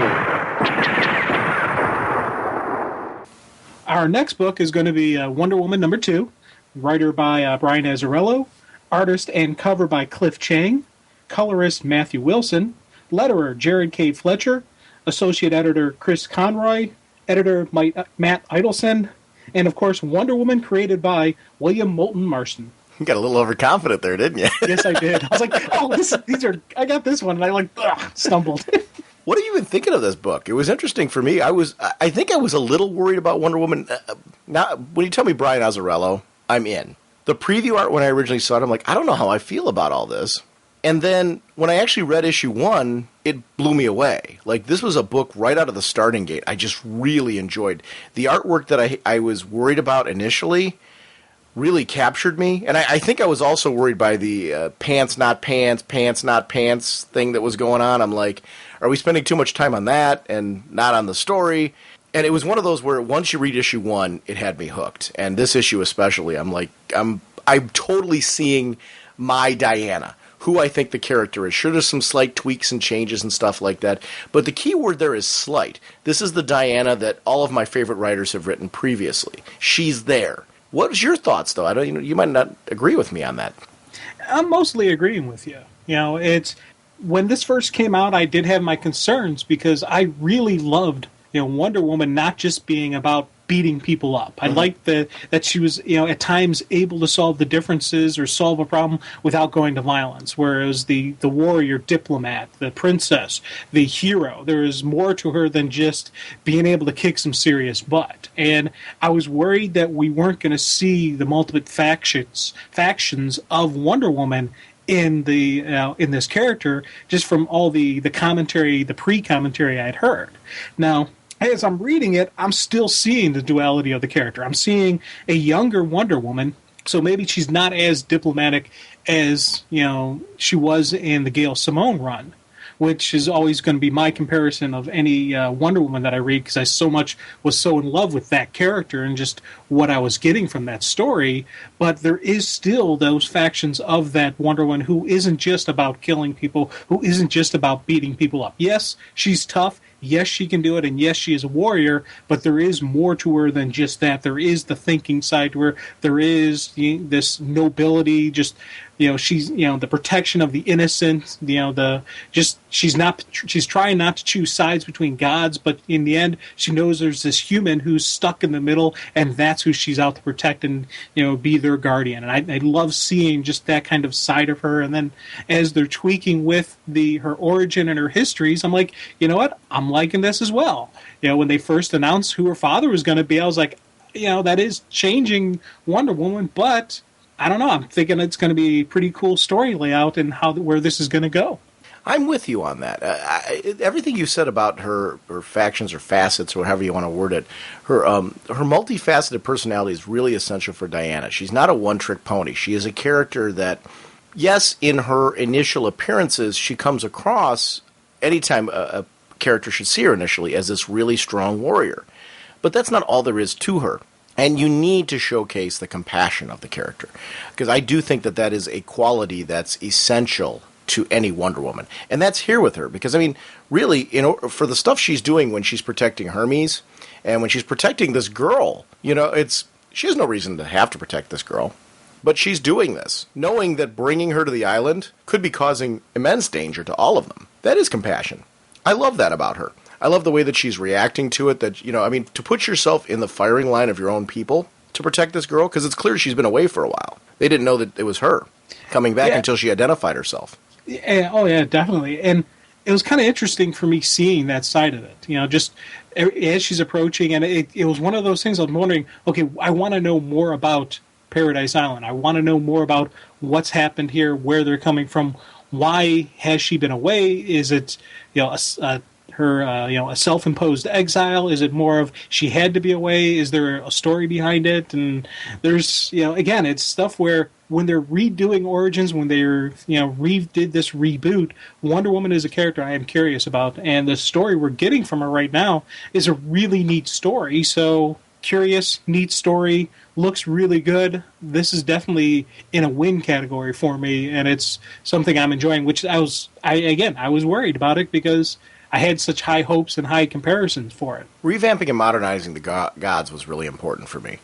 Our next book is going to be Wonder Woman #2, writer by Brian Azzarello, artist and cover by Cliff Chang, colorist Matthew Wilson, letterer Jared K. Fletcher, associate editor Chris Conroy, editor Matt Idelson, and of course Wonder Woman created by William Moulton Marston. You got a little overconfident there, didn't you? Yes, I did. I was like, oh, I got this one, and I stumbled. What have you been thinking of this book? It was interesting for me. I think I was a little worried about Wonder Woman. Now, when you tell me Brian Azzarello, I'm in. The preview art, when I originally saw it, I'm like, I don't know how I feel about all this. And then when I actually read issue 1, it blew me away. Like, this was a book right out of the starting gate. I just really enjoyed. The artwork that I was worried about initially really captured me. And I think I was also worried by the pants, not pants, pants, not pants thing that was going on. I'm like, are we spending too much time on that and not on the story? And it was one of those where once you read issue 1, it had me hooked. And this issue especially, I'm like, I'm totally seeing my Diana, who I think the character is. Sure, there's some slight tweaks and changes and stuff like that, but the key word there is slight. This is the Diana that all of my favorite writers have written previously. She's there. What's your thoughts, though? I don't. You might not agree with me on that. I'm mostly agreeing with you. It's when this first came out, I did have my concerns because I really loved, Wonder Woman not just being about beating people up. I liked that she was, at times able to solve the differences or solve a problem without going to violence. Whereas the warrior diplomat, the princess, the hero, there is more to her than just being able to kick some serious butt. And I was worried that we weren't going to see the multiple factions of Wonder Woman in in this character, just from all the commentary, the pre-commentary I'd heard. Now, as I'm reading it, I'm still seeing the duality of the character. I'm seeing a younger Wonder Woman, so maybe she's not as diplomatic as she was in the Gail Simone run, which is always going to be my comparison of any Wonder Woman that I read, because I was so in love with that character and just what I was getting from that story. But there is still those factions of that Wonder Woman who isn't just about killing people, who isn't just about beating people up. Yes, she's tough. Yes, she can do it, and yes, she is a warrior, but there is more to her than just that. There is the thinking side to her. There is this nobility, just she's the protection of the innocent. She's trying not to choose sides between gods, but in the end, she knows there's this human who's stuck in the middle, and that's who she's out to protect and be their guardian. And I love seeing just that kind of side of her. And then as they're tweaking with her origin and her histories, I'm like, you know what? I'm liking this as well. When they first announced who her father was going to be, I was like, that is changing Wonder Woman, but I don't know. I'm thinking it's going to be a pretty cool story layout and where this is going to go. I'm with you on that. Everything you said about her factions or facets, or however you want to word it, her multifaceted personality is really essential for Diana. She's not a one-trick pony. She is a character that, yes, in her initial appearances, she comes across, anytime a character should see her initially, as this really strong warrior. But that's not all there is to her. And you need to showcase the compassion of the character, because I do think that is a quality that's essential to any Wonder Woman. And that's here with her, because, I mean, really, for the stuff she's doing when she's protecting Hermes and when she's protecting this girl, she has no reason to have to protect this girl. But she's doing this, knowing that bringing her to the island could be causing immense danger to all of them. That is compassion. I love that about her. I love the way that she's reacting to it, that, to put yourself in the firing line of your own people to protect this girl, because it's clear she's been away for a while. They didn't know that it was her coming back until she identified herself. Yeah, oh, yeah, definitely. And it was kind of interesting for me seeing that side of it, just as she's approaching. And it was one of those things I was wondering, okay, I want to know more about Paradise Island. I want to know more about what's happened here, where they're coming from. Why has she been away? Is it, a self-imposed exile? Is it more of she had to be away? Is there a story behind it? And there's, again, it's stuff where when they're redoing Origins, when they're, redid this reboot, Wonder Woman is a character I am curious about. And the story we're getting from her right now is a really neat story. So curious, neat story, looks really good. This is definitely in a win category for me, and it's something I'm enjoying, which I was worried about it because I had such high hopes and high comparisons for it. Revamping and modernizing the gods was really important for me,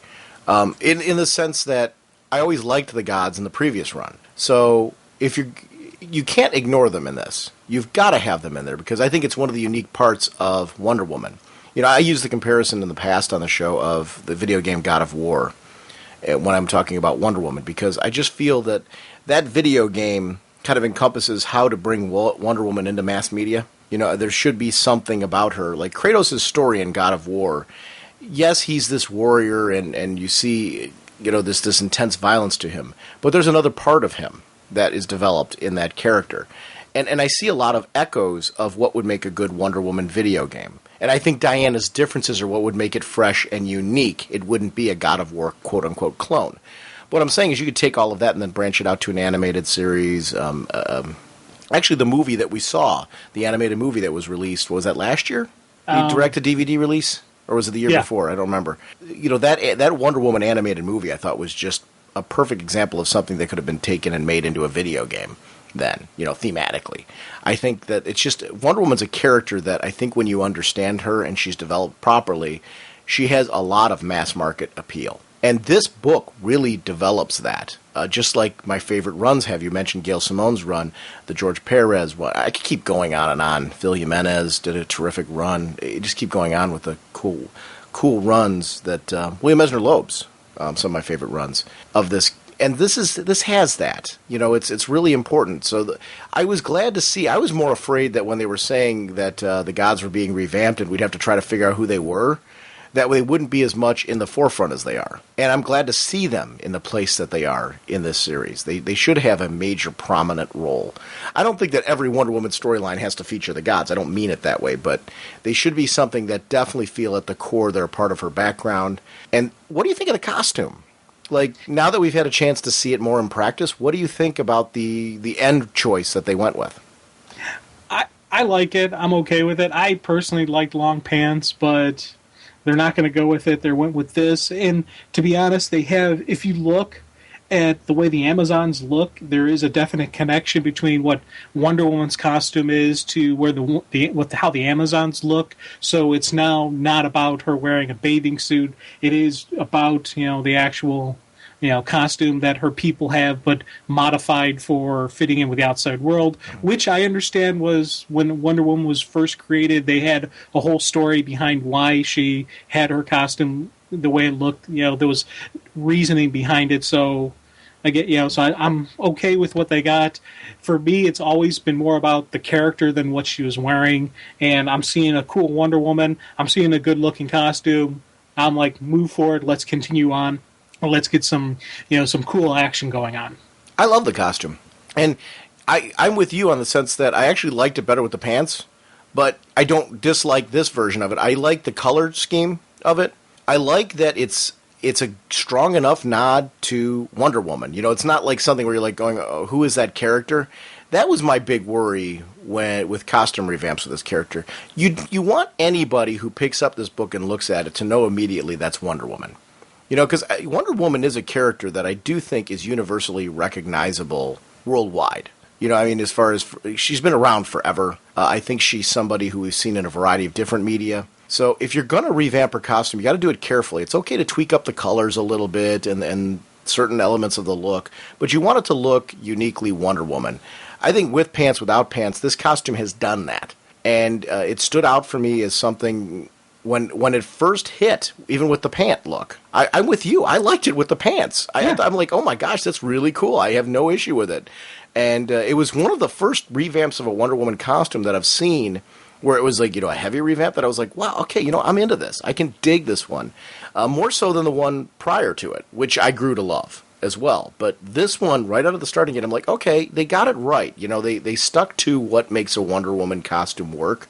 in the sense that I always liked the gods in the previous run. So if you can't ignore them in this. You've got to have them in there, because I think it's one of the unique parts of Wonder Woman. I used the comparison in the past on the show of the video game God of War when I'm talking about Wonder Woman, because I just feel that video game kind of encompasses how to bring Wonder Woman into mass media. There should be something about her. Like Kratos' story in God of War, yes, he's this warrior, and you see, this intense violence to him, but there's another part of him that is developed in that character. And I see a lot of echoes of what would make a good Wonder Woman video game. And I think Diana's differences are what would make it fresh and unique. It wouldn't be a God of War quote-unquote clone. What I'm saying is you could take all of that and then branch it out to an animated series. Actually, the movie that we saw, the animated movie that was released, was that last year? The direct-to-DVD release? Or was it the year before? I don't remember. That Wonder Woman animated movie I thought was just a perfect example of something that could have been taken and made into a video game then, thematically. I think that it's just, Wonder Woman's a character that I think when you understand her and she's developed properly, she has a lot of mass market appeal. And this book really develops that. Just like my favorite runs have. You mentioned Gail Simone's run, the George Perez one. I could keep going on and on. Phil Jimenez did a terrific run. You just keep going on with the cool runs that William Esner Loeb's, some of my favorite runs of this. And this has that. It's really important. So I was glad to see. I was more afraid that when they were saying that the gods were being revamped and we'd have to try to figure out who they were, that they wouldn't be as much in the forefront as they are. And I'm glad to see them in the place that they are in this series. They should have a major prominent role. I don't think that every Wonder Woman storyline has to feature the gods. I don't mean it that way, but they should be something that definitely feel at the core they're a part of her background. And what do you think of the costume? Like, now that we've had a chance to see it more in practice, what do you think about the end choice that they went with? I like it. I'm okay with it. I personally liked long pants, but they're not going to go with it. They went with this. And to be honest, they have, if you look at the way the Amazons look, there is a definite connection between what Wonder Woman's costume is to where how the Amazons look. So it's now not about her wearing a bathing suit. It is about, the actual, costume that her people have, but modified for fitting in with the outside world, which I understand was when Wonder Woman was first created, they had a whole story behind why she had her costume the way it looked. There was reasoning behind it. So I'm okay with what they got. For me, it's always been more about the character than what she was wearing. And I'm seeing a cool Wonder Woman. I'm seeing a good-looking costume. I'm like, move forward. Let's continue on. Let's get some cool action going on. I love the costume. And I'm with you on the sense that I actually liked it better with the pants, but I don't dislike this version of it. I like the color scheme of it. I like that it's a strong enough nod to Wonder Woman. It's not like something where you're like going, oh, who is that character? That was my big worry with costume revamps with this character. You want anybody who picks up this book and looks at it to know immediately that's Wonder Woman. Because Wonder Woman is a character that I do think is universally recognizable worldwide. As far as she's been around forever. I think she's somebody who we've seen in a variety of different media. So if you're going to revamp her costume, you got to do it carefully. It's okay to tweak up the colors a little bit and certain elements of the look, but you want it to look uniquely Wonder Woman. I think with pants, without pants, this costume has done that. And it stood out for me as something when it first hit, even with the pant look. I'm with you. I liked it with the pants. Yeah. I'm like, oh my gosh, that's really cool. I have no issue with it. And it was one of the first revamps of a Wonder Woman costume that I've seen where it was like, a heavy revamp that I was like, wow, okay, I'm into this. I can dig this one. More so than the one prior to it, which I grew to love as well. But this one, right out of the starting gate, I'm like, okay, they got it right. They stuck to what makes a Wonder Woman costume work.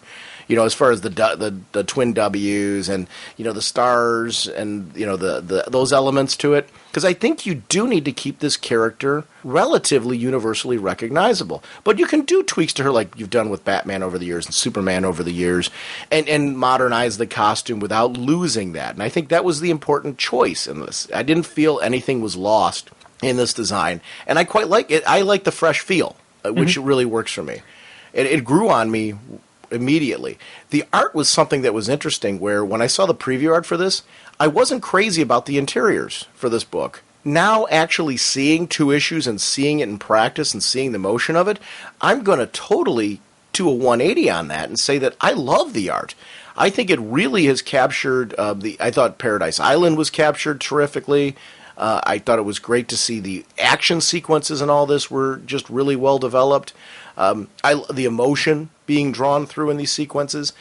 As far as the twin W's and the stars and those elements to it, because I think you do need to keep this character relatively universally recognizable. But you can do tweaks to her like you've done with Batman over the years and Superman over the years, and modernize the costume without losing that. And I think that was the important choice in this. I didn't feel anything was lost in this design, and I quite like it. I like the fresh feel, which really works for me. It grew on me immediately. The art was something that was interesting, where when I saw the preview art for this, I wasn't crazy about the interiors for this book. Now actually seeing 2 issues and seeing it in practice and seeing the motion of it, I'm going to totally do a 180 on that and say that I love the art. I think it really has captured I thought Paradise Island was captured terrifically. I thought it was great to see the action sequences and all this were just really well developed. The emotion being drawn through in these sequences.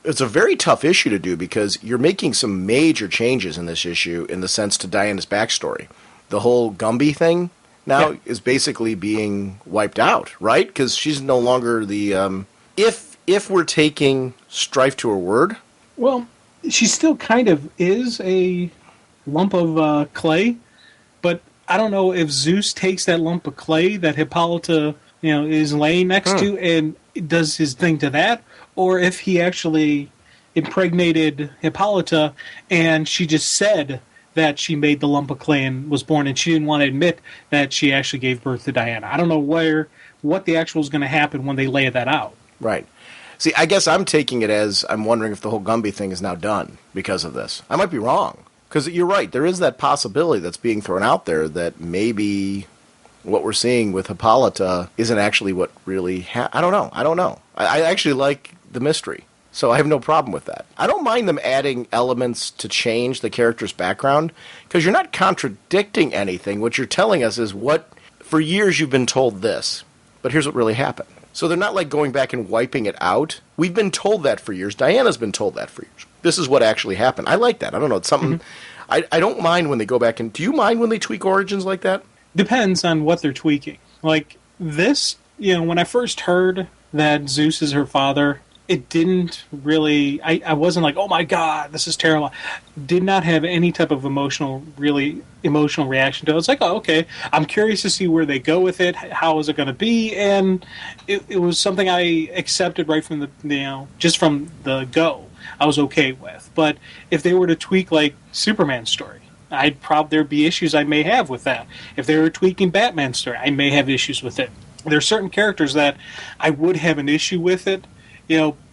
It's a very tough issue to do because you're making some major changes in this issue in the sense to Diana's backstory. The whole Gumby thing now is basically being wiped out, right? Because she's no longer the... If we're taking Strife to her word... Well, she still kind of is a lump of clay, but I don't know if Zeus takes that lump of clay that Hippolyta is laying next to and does his thing to that, or if he actually impregnated Hippolyta and she just said that she made the lump of clay and was born, and she didn't want to admit that she actually gave birth to Diana. I don't know what the actual is going to happen when they lay that out. Right. See, I guess I'm taking it as I'm wondering if the whole Gumby thing is now done because of this. I might be wrong, Because you're right, there is that possibility that's being thrown out there that maybe what we're seeing with Hippolyta isn't actually what really I don't know. I actually like the mystery, so I have no problem with that. I don't mind them adding elements to change the character's background, because you're not contradicting anything. What you're telling us is what, for years you've been told this, but here's what really happened. So they're not like going back and wiping it out. We've been told that for years. Diana's been told that for years. This is what actually happened. I like that. I don't know. It's something... I don't mind when they go back and... Do you mind when they tweak origins like that? Depends on what they're tweaking. Like, this, when I first heard that Zeus is her father, it didn't really... I wasn't like, oh my god, this is terrible. Did not have any type of emotional reaction to it. It's like, oh, okay, I'm curious to see where they go with it. How is it going to be? And it was something I accepted right from just from the go. I was okay with. But if they were to tweak, like, Superman's story, there'd be issues I may have with that. If they were tweaking Batman's story, I may have issues with it. There are certain characters that I would have an issue with it.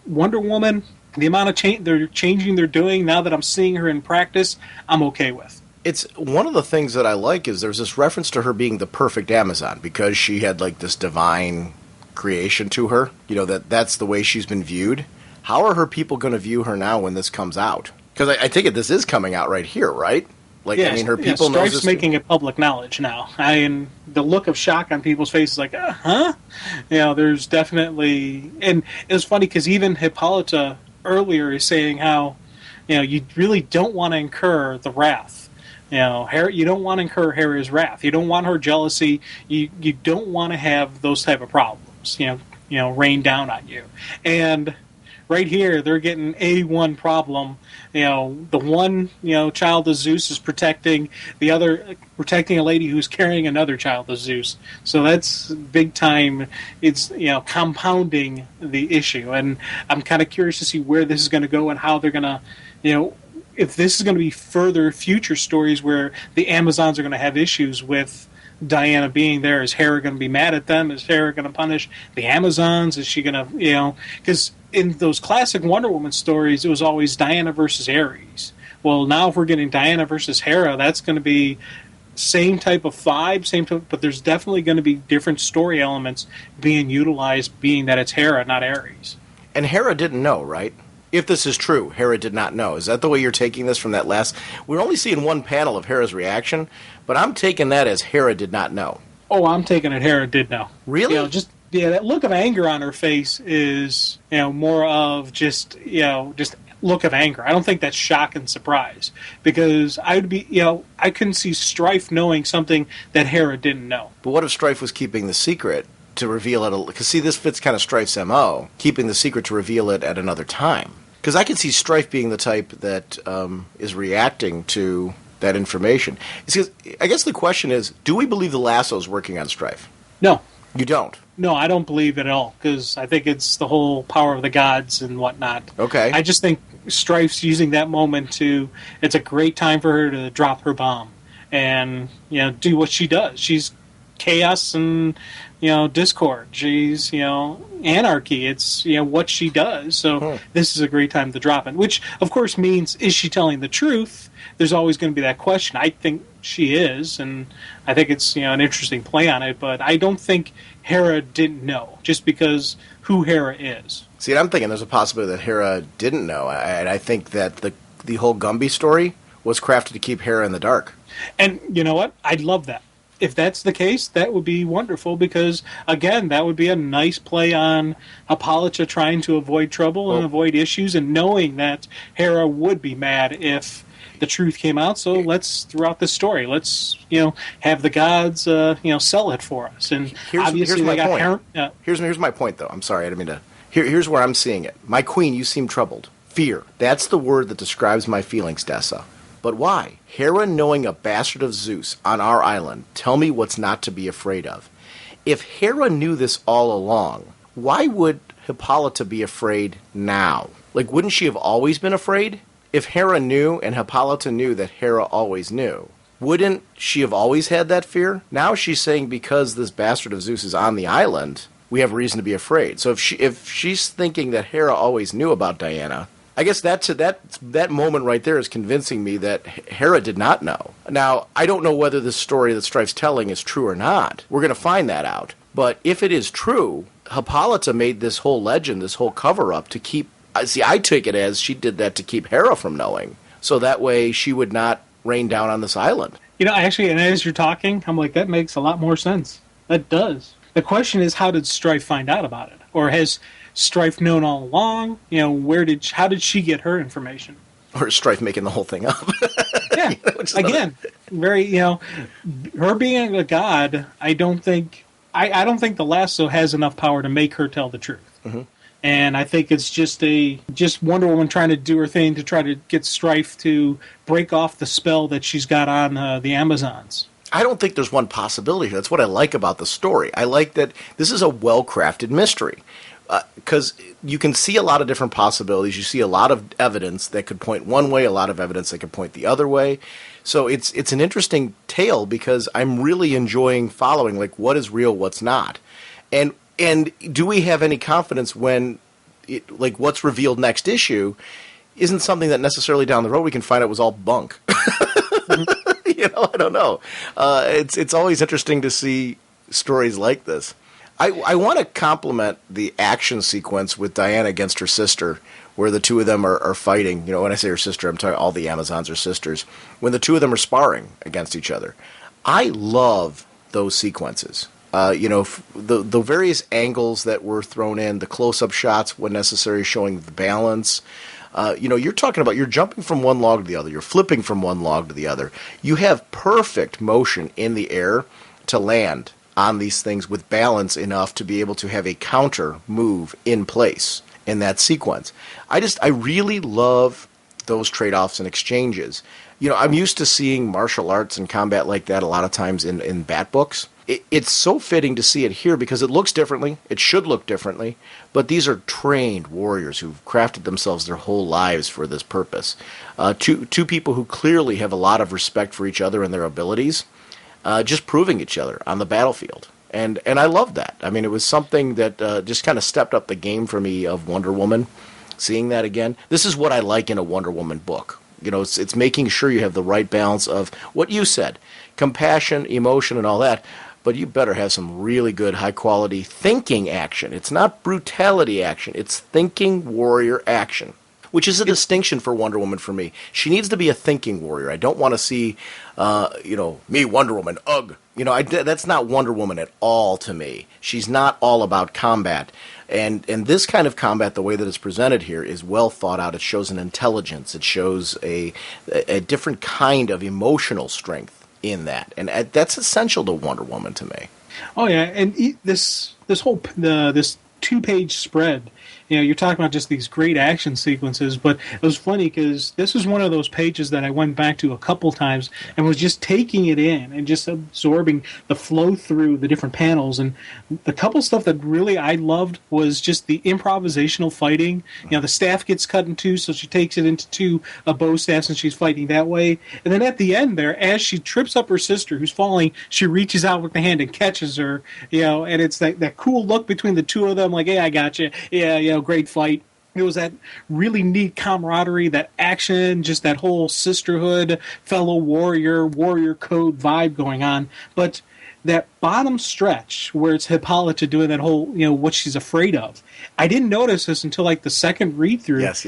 Wonder Woman, the amount of they're doing now that I'm seeing her in practice, I'm okay with. It's one of the things that I like is there's this reference to her being the perfect Amazon because she had like this divine creation to her. That's the way she's been viewed. How are her people going to view her now when this comes out? Because I take it this is coming out right here, right? Like, yes, her people know Strife's making it public knowledge now. And the look of shock on people's faces, like, huh? There's definitely... And it was funny because even Hippolyta earlier is saying how, you really don't want to incur the wrath. You don't want to incur Hera's wrath. You don't want her jealousy. You don't want to have those type of problems, rain down on you. And... right here, they're getting A1 problem. The one, child of Zeus is protecting a lady who's carrying another child of Zeus. So that's big time. It's, compounding the issue. And I'm kind of curious to see where this is going to go and how they're going to, if this is going to be further future stories where the Amazons are going to have issues with Diana being there. Is Hera going to be mad at them? Is Hera going to punish the Amazons? Is she going to, because in those classic Wonder Woman stories, it was always Diana versus Ares. Well, now if we're getting Diana versus Hera, that's going to be same type of vibe, but there's definitely going to be different story elements being utilized, being that it's Hera, not Ares. And Hera didn't know, right? If this is true, Hera did not know. Is that the way you're taking this from that last... We're only seeing one panel of Hera's reaction, but I'm taking that as Hera did not know. Oh, I'm taking it Hera did know. Really? That look of anger on her face is, more of just look of anger. I don't think that's shock and surprise. Because I couldn't see Strife knowing something that Hera didn't know. But what if Strife was keeping the secret to reveal it? Because, see, this fits kind of Strife's M.O., keeping the secret to reveal it at another time. Because I can see Strife being the type that is reacting to that information. I guess the question is, do we believe the Lasso's working on Strife? No. You don't? No, I don't believe it at all, because I think it's the whole power of the gods and whatnot. Okay. I just think Strife's using that moment it's a great time for her to drop her bomb and, do what she does. She's chaos and, discord. She's, anarchy. It's, what she does. So this is a great time to drop it, which, of course, means, is she telling the truth? There's always going to be that question. I think she is, and I think it's, an interesting play on it, but I don't think Hera didn't know, just because who Hera is. See, I'm thinking there's a possibility that Hera didn't know, and I think that the whole Gumby story was crafted to keep Hera in the dark. And you know what? I'd love that. If that's the case, that would be wonderful, because, again, that would be a nice play on Hippolyta trying to avoid trouble and avoid issues, and knowing that Hera would be mad if the truth came out. So let's, throughout the story, let's, have the gods, sell it for us. And here's my point. Here's my point, though. I'm sorry, I didn't mean to. Here's where I'm seeing it. My queen, you seem troubled. Fear. That's the word that describes my feelings, Dessa. But why? Hera knowing a bastard of Zeus on our island, tell me what's not to be afraid of. If Hera knew this all along, why would Hippolyta be afraid now? Like, wouldn't she have always been afraid? If Hera knew and Hippolyta knew that Hera always knew, wouldn't she have always had that fear? Now she's saying because this bastard of Zeus is on the island, we have reason to be afraid. So if she's thinking that Hera always knew about Diana, I guess that moment right there is convincing me that Hera did not know. Now, I don't know whether this story that Strife's telling is true or not. We're going to find that out. But if it is true, Hippolyta made this whole legend, this whole cover-up to keep... See, I take it as she did that to keep Hera from knowing. So that way she would not rain down on this island. You know, actually, and as you're talking, I'm like, that makes a lot more sense. That does. The question is, how did Strife find out about it? Or has Strife known all along? You know, how did she get her information? Or is Strife making the whole thing up? Yeah. Again, very, you know, her being a god, I don't think the lasso has enough power to make her tell the truth. Mm-hmm. And I think it's just Wonder Woman trying to do her thing to try to get Strife to break off the spell that she's got on the Amazons. I don't think there's one possibility here. That's what I like about the story. I like that this is a well-crafted mystery. Because you can see a lot of different possibilities. You see a lot of evidence that could point one way, a lot of evidence that could point the other way. So it's an interesting tale because I'm really enjoying following, like, what is real, what's not. And do we have any confidence when, what's revealed next issue isn't something that necessarily down the road we can find out was all bunk. You know, I don't know. It's always interesting to see stories like this. I want to compliment the action sequence with Diana against her sister, where the two of them are fighting. You know, when I say her sister, I'm talking all the Amazons are sisters. When the two of them are sparring against each other. I love those sequences. You know, the various angles that were thrown in, the close-up shots when necessary, showing the balance. You know, you're talking about you're jumping from one log to the other. You're flipping from one log to the other. You have perfect motion in the air to land on these things with balance enough to be able to have a counter move in place in that sequence. I really love those trade-offs and exchanges. You know, I'm used to seeing martial arts and combat like that a lot of times in Bat books. It's so fitting to see it here because it looks differently. It should look differently. But these are trained warriors who've crafted themselves their whole lives for this purpose. Two people who clearly have a lot of respect for each other and their abilities. Just proving each other on the battlefield. And I love that. I mean, it was something that just kind of stepped up the game for me of Wonder Woman, seeing that again. This is what I like in a Wonder Woman book. You know, it's making sure you have the right balance of what you said, compassion, emotion, and all that, but you better have some really good, high-quality thinking action. It's not brutality action. It's thinking warrior action, which is a distinction for Wonder Woman for me. She needs to be a thinking warrior. I don't want to see, you know, me, Wonder Woman, ugh. You know, that's not Wonder Woman at all to me. She's not all about combat. And this kind of combat, the way that it's presented here, is well thought out. It shows an intelligence. It shows a different kind of emotional strength in that. And that's essential to Wonder Woman to me. Oh, yeah. And this whole this 2-page spread, you know, you're talking about just these great action sequences, but it was funny because this was one of those pages that I went back to a couple times and was just taking it in and just absorbing the flow through the different panels. And the couple stuff that really I loved was just the improvisational fighting. You know, the staff gets cut in two, so she takes it into two bow staffs and she's fighting that way. And then at the end there, as she trips up her sister who's falling, she reaches out with the hand and catches her, you know, and it's that cool look between the two of them, like, hey, I got you. Yeah, you know, great fight. It was that really neat camaraderie, that action, just that whole sisterhood, fellow warrior code vibe going on. But that bottom stretch where it's Hippolyta doing that whole, you know, what she's afraid of, I didn't notice this until like the second read through. Yes.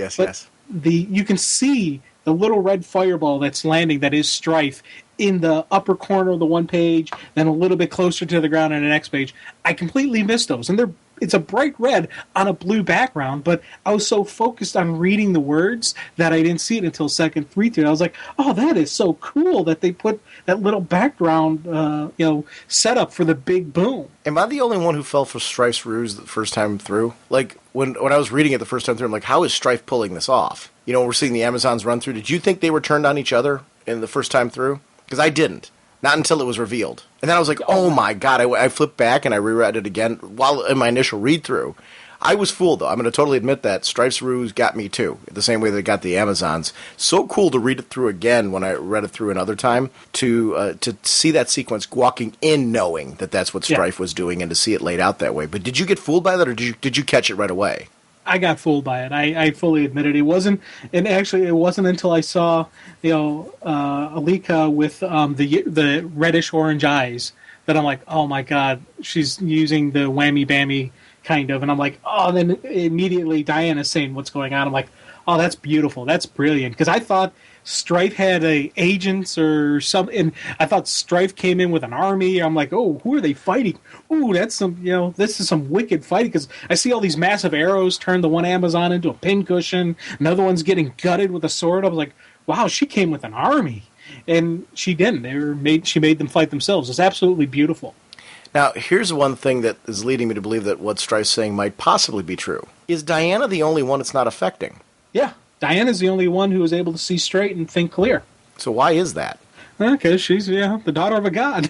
You can see the little red fireball that's landing, that is Strife, in the upper corner of the one page, then a little bit closer to the ground on the next page. I completely missed those, and it's a bright red on a blue background, but I was so focused on reading the words that I didn't see it until second read through. I was like, oh, that is so cool that they put that little background, you know, setup for the big boom. Am I the only one who fell for Strife's ruse the first time through? Like, when I was reading it the first time through, I'm like, how is Strife pulling this off? You know, we're seeing the Amazons run through. Did you think they were turned on each other in the first time through? Because I didn't. Not until it was revealed. And then I was like, oh my God. I flipped back and I reread it again while in my initial read-through. I was fooled, though. I'm going to totally admit that. Strife's ruse got me, too, the same way that it got the Amazons. So cool to read it through again when I read it through another time, to see that sequence walking in knowing that that's what Strife was doing and to see it laid out that way. But did you get fooled by that, or did you catch it right away? I got fooled by it. I fully admit it. It wasn't, and actually, it wasn't until I saw, Alika with the reddish orange eyes that I'm like, oh my god, she's using the whammy bammy kind of, and I'm like, oh. Then immediately Diana's saying what's going on. I'm like, oh, that's beautiful. That's brilliant. Because I thought Strife had agents or something. And I thought Strife came in with an army. I'm like, oh, who are they fighting? Ooh, that's some, this is some wicked fighting. Because I see all these massive arrows turn the one Amazon into a pincushion. Another one's getting gutted with a sword. I was like, wow, she came with an army. And she didn't. She made them fight themselves. It's absolutely beautiful. Now, here's one thing that is leading me to believe that what Strife's saying might possibly be true. Is Diana the only one it's not affecting? Yeah. Diana's the only one who is able to see straight and think clear. So why is that? Because she's the daughter of a god.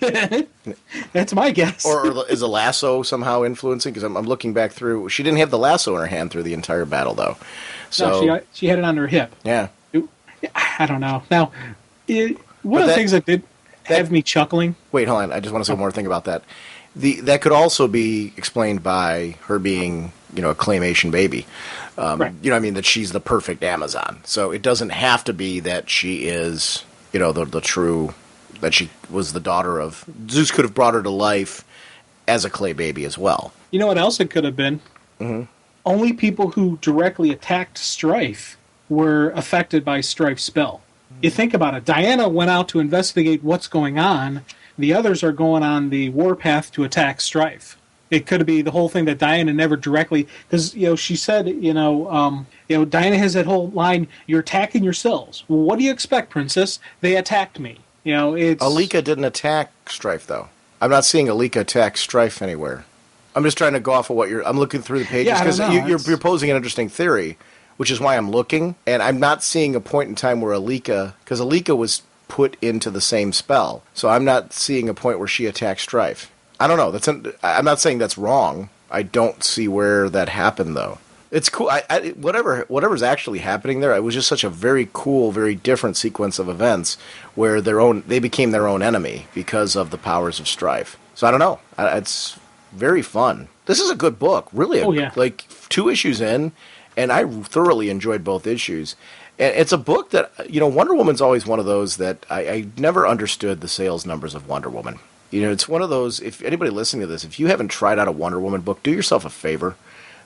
That's my guess. Or is a lasso somehow influencing? Because I'm looking back through. She didn't have the lasso in her hand through the entire battle, though. So no, she had it on her hip. Yeah. I don't know. Now, one of the things that did have me chuckling. Wait, hold on. I just want to say one more thing about that. That could also be explained by her being, a claymation baby. Right. That she's the perfect Amazon. So it doesn't have to be that she is, the true, that she was the daughter of. Zeus could have brought her to life as a clay baby as well. You know what else it could have been? Mm-hmm. Only people who directly attacked Strife were affected by Strife's spell. You think about it. Diana went out to investigate what's going on. The others are going on the warpath to attack Strife. It could be the whole thing that Diana never directly, because she said, Diana has that whole line, "You're attacking yourselves." Well, what do you expect, Princess? They attacked me. Alika didn't attack Strife, though. I'm not seeing Alika attack Strife anywhere. I'm just trying to go off of I'm looking through the pages because you're posing an interesting theory, which is why I'm looking, and I'm not seeing a point in time where because Alika was put into the same spell, so I'm not seeing a point where she attacks Strife. I don't know. I'm not saying that's wrong. I don't see where that happened, though. It's cool. Whatever's actually happening there, it was just such a very cool, very different sequence of events where they became their own enemy because of the powers of Strife. So I don't know. It's very fun. This is a good book, really. Like 2 issues in, and I thoroughly enjoyed both issues. And it's a book that, Wonder Woman's always one of those that I never understood the sales numbers of Wonder Woman. It's one of those, if anybody listening to this, if you haven't tried out a Wonder Woman book, do yourself a favor,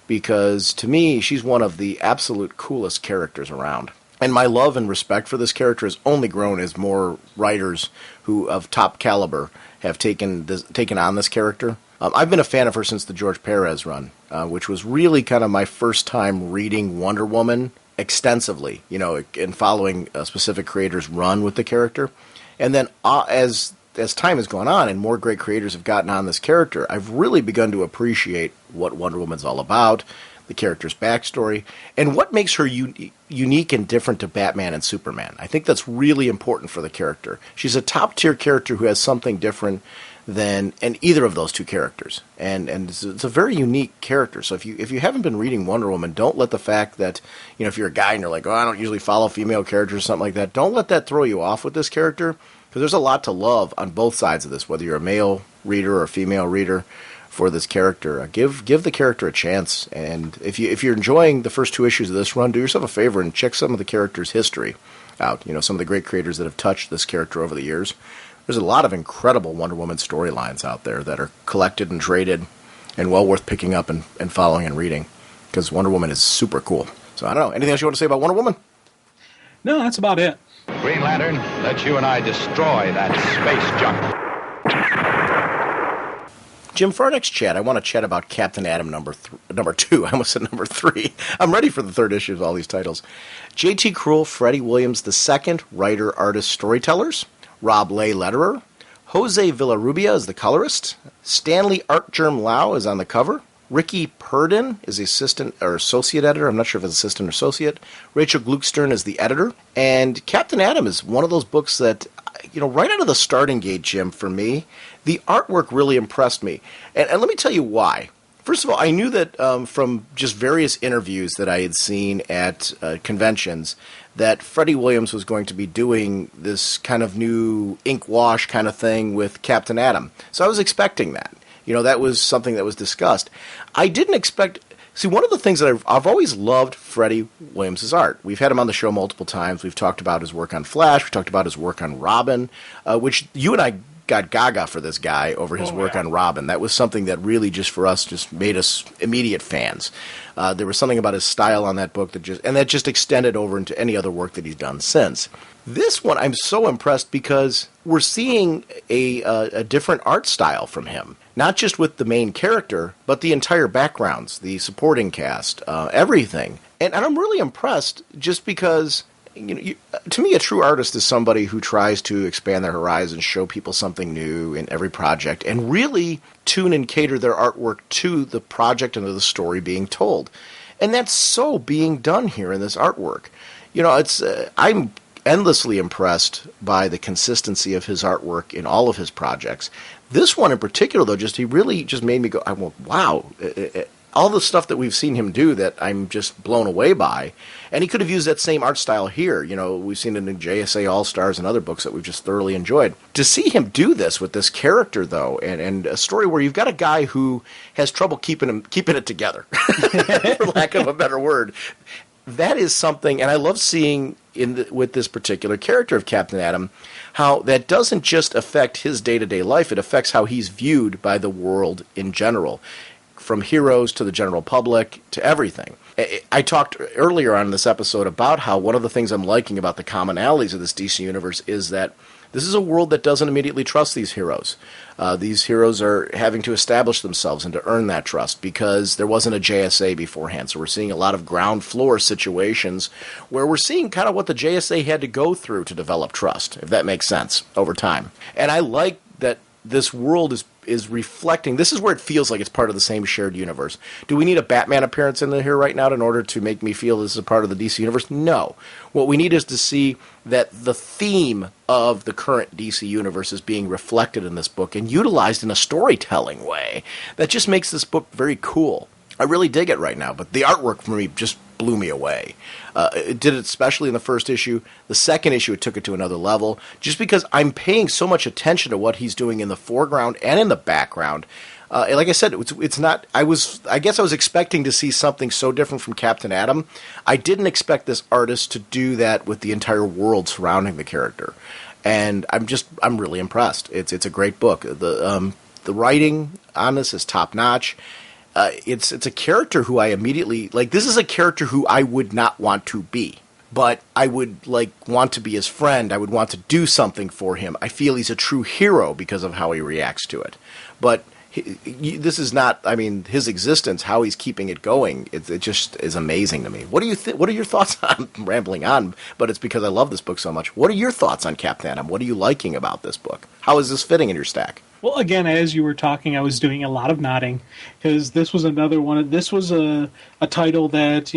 because to me, she's one of the absolute coolest characters around. And my love and respect for this character has only grown as more writers who of top caliber have taken on this character. I've been a fan of her since the George Perez run, which was really kind of my first time reading Wonder Woman extensively, and following a specific creator's run with the character. And then as time has gone on and more great creators have gotten on this character, I've really begun to appreciate what Wonder Woman's all about, the character's backstory, and what makes her unique and different to Batman and Superman. I think that's really important for the character. She's a top-tier character who has something different than either of those 2 characters, and it's a very unique character. So if you haven't been reading Wonder Woman, don't let the fact that if you're a guy and you're like, I don't usually follow female characters or something like that, don't let that throw you off with this character, because there's a lot to love on both sides of this, whether you're a male reader or a female reader for this character. Give the character a chance, and if you're enjoying the first 2 issues of this run, do yourself a favor and check some of the character's history out. Some of the great creators that have touched this character over the years. There's a lot of incredible Wonder Woman storylines out there that are collected and traded and well worth picking up and following and reading, because Wonder Woman is super cool. So I don't know. Anything else you want to say about Wonder Woman? No, that's about it. Green Lantern, let you and I destroy that space junk. Jim, for our next chat, I want to chat about Captain Atom number 2. I almost said number 3. I'm ready for the 3rd issue of all these titles. J.T. Krull, Freddie Williams II, writer, artist, storytellers. Rob Lay, letterer. Jose Villarrubia is the colorist. Stanley Artgerm Lau is on the cover. Ricky Purdon is the assistant or associate editor. I'm not sure if it's assistant or associate. Rachel Gluckstern is the editor. And Captain Atom is one of those books that, right out of the starting gate, Jim, for me, the artwork really impressed me. And let me tell you why. First of all, I knew that from just various interviews that I had seen at conventions that Freddie Williams was going to be doing this kind of new ink wash kind of thing with Captain Atom. So I was expecting that. That was something that was discussed. I didn't expect See, one of the things that I've always loved Freddie Williams' art. We've had him on the show multiple times. We've talked about his work on Flash. We talked about his work on Robin, which you and I got gaga for this guy over his work on Robin. That was something that really just for us just made us immediate fans. There was something about his style on that book that just extended over into any other work that he's done since. This one, I'm so impressed because we're seeing a different art style from him. Not just with the main character, but the entire backgrounds, the supporting cast, everything. And I'm really impressed just because, to me, a true artist is somebody who tries to expand their horizons, show people something new in every project, and really tune and cater their artwork to the project and to the story being told. And that's so being done here in this artwork. I'm endlessly impressed by the consistency of his artwork in all of his projects. This one in particular, though, he really just made me go, wow, all the stuff that we've seen him do that I'm just blown away by. And he could have used that same art style here. We've seen it in JSA All-Stars and other books that we've just thoroughly enjoyed. To see him do this with this character, though, and a story where you've got a guy who has trouble keeping it together, for lack of a better word, that is something, and I love seeing with this particular character of Captain Atom, how that doesn't just affect his day-to-day life, it affects how he's viewed by the world in general, from heroes to the general public to everything. I talked earlier on in this episode about how one of the things I'm liking about the commonalities of this DC universe is that this is a world that doesn't immediately trust these heroes. These heroes are having to establish themselves and to earn that trust because there wasn't a JSA beforehand. So we're seeing a lot of ground floor situations where we're seeing kind of what the JSA had to go through to develop trust, if that makes sense, over time. And I like that this world is reflecting. This is where it feels like it's part of the same shared universe. Do we need a Batman appearance in here right now in order to make me feel this is a part of the DC universe? No. What we need is to see that the theme of the current DC universe is being reflected in this book and utilized in a storytelling way that just makes this book very cool. I really dig it right now, but the artwork for me just blew me away. It did it especially in the first issue. The second issue, it took it to another level, just because I'm paying so much attention to what he's doing in the foreground and in the background. Like I said, it's not. I guess I was expecting to see something so different from Captain Atom. I didn't expect this artist to do that with the entire world surrounding the character, and I'm really impressed. It's a great book. The writing on this is top notch. It's a character who I immediately like. This is a character who I would not want to be, but I would want to be his friend. I would want to do something for him. I feel he's a true hero because of how he reacts to it. But this is not. I mean, his existence, how he's keeping it going, it just is amazing to me. What do you think? What are your thoughts on? I'm rambling on, but it's because I love this book so much. What are your thoughts on Captain Atom? What are you liking about this book? How is this fitting in your stack? Well, again, as you were talking, I was doing a lot of nodding because this was another one. This was a title that,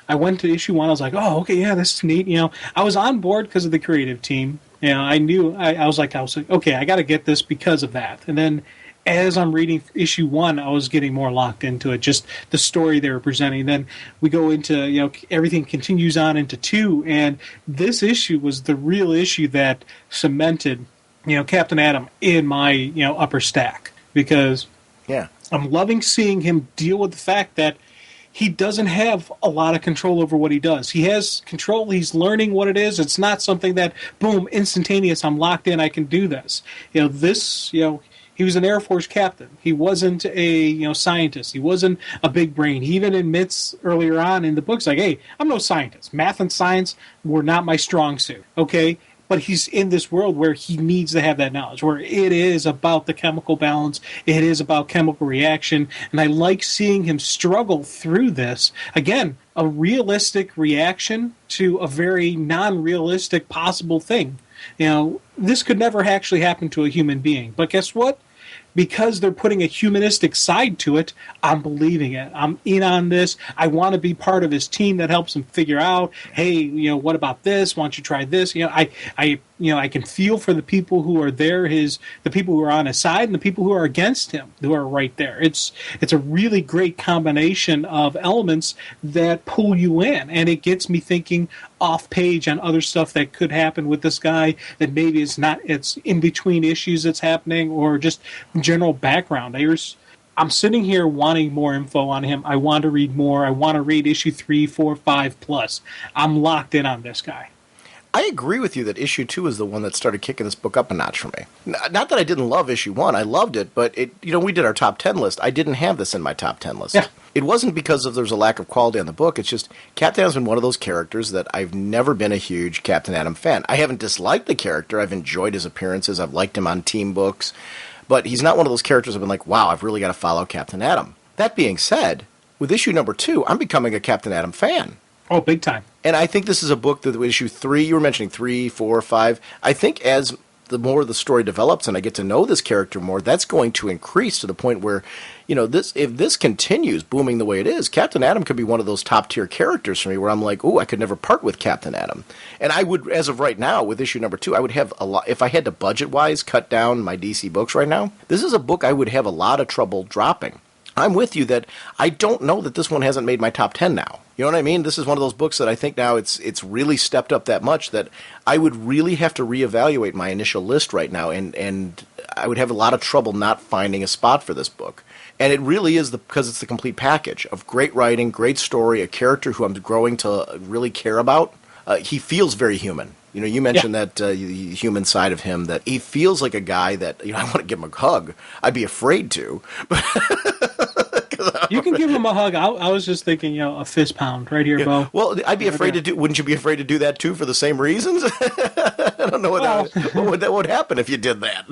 I went to issue 1. I was like, oh, okay, yeah, this is neat. I was on board because of the creative team. I knew I was like, okay, I got to get this because of that. And then as I'm reading issue 1, I was getting more locked into it, just the story they were presenting. Then we go into, everything continues on into 2. And this issue was the real issue that cemented Captain Atom in my, upper stack, because I'm loving seeing him deal with the fact that he doesn't have a lot of control over what he does. He has control. He's learning what it is. It's not something that, boom, instantaneous, I'm locked in, I can do this. He was an Air Force captain. He wasn't a, scientist. He wasn't a big brain. He even admits earlier on in the books, like, hey, I'm no scientist. Math and science were not my strong suit, okay? But he's in this world where he needs to have that knowledge, where it is about the chemical balance, it is about chemical reaction, and I like seeing him struggle through this. Again, a realistic reaction to a very non-realistic possible thing. This could never actually happen to a human being. But guess what? Because they're putting a humanistic side to it, I'm believing it. I'm in on this. I want to be part of his team that helps him figure out, hey, what about this? Why don't you try this? I can feel for the people who are there, the people who are on his side and the people who are against him, who are right there. It's a really great combination of elements that pull you in, and it gets me thinking off page on other stuff that could happen with this guy that maybe it's in between issues that's happening or just general background. I'm sitting here wanting more info on him. I want to read more. I want to read issue 3, 4, 5 plus. I'm locked in on this guy. I agree with you that issue 2 is the one that started kicking this book up a notch for me. Not that I didn't love issue 1. I loved it, but we did our top 10 list. I didn't have this in my top 10 list. Yeah. It wasn't because there's a lack of quality on the book. It's just Captain Atom's been one of those characters that I've never been a huge Captain Atom fan. I haven't disliked the character. I've enjoyed his appearances. I've liked him on team books. But he's not one of those characters I've been like, wow, I've really got to follow Captain Atom. That being said, with issue number 2, I'm becoming a Captain Atom fan. Oh, big time. And I think this is a book that issue 3, you were mentioning 3, 4, 5. I think as the more the story develops and I get to know this character more, that's going to increase to the point where, if this continues booming the way it is, Captain Atom could be one of those top tier characters for me where I'm like, I could never part with Captain Atom. And I would, as of right now, with issue number 2, I would have a lot, if I had to budget-wise cut down my DC books right now, this is a book I would have a lot of trouble dropping. I'm with you that I don't know that this one hasn't made my top 10 now. You know what I mean? This is one of those books that I think now it's really stepped up that much that I would really have to reevaluate my initial list right now, and I would have a lot of trouble not finding a spot for this book. And it really is because it's the complete package of great writing, great story, a character who I'm growing to really care about. He feels very human. You mentioned that the human side of him, that he feels like a guy that, I want to give him a hug. I'd be afraid to. You can give him a hug. I was just thinking, a fist pound right here, Bo. Well, I'd be afraid to do. Wouldn't you be afraid to do that too for the same reasons? I don't know what would happen if you did that.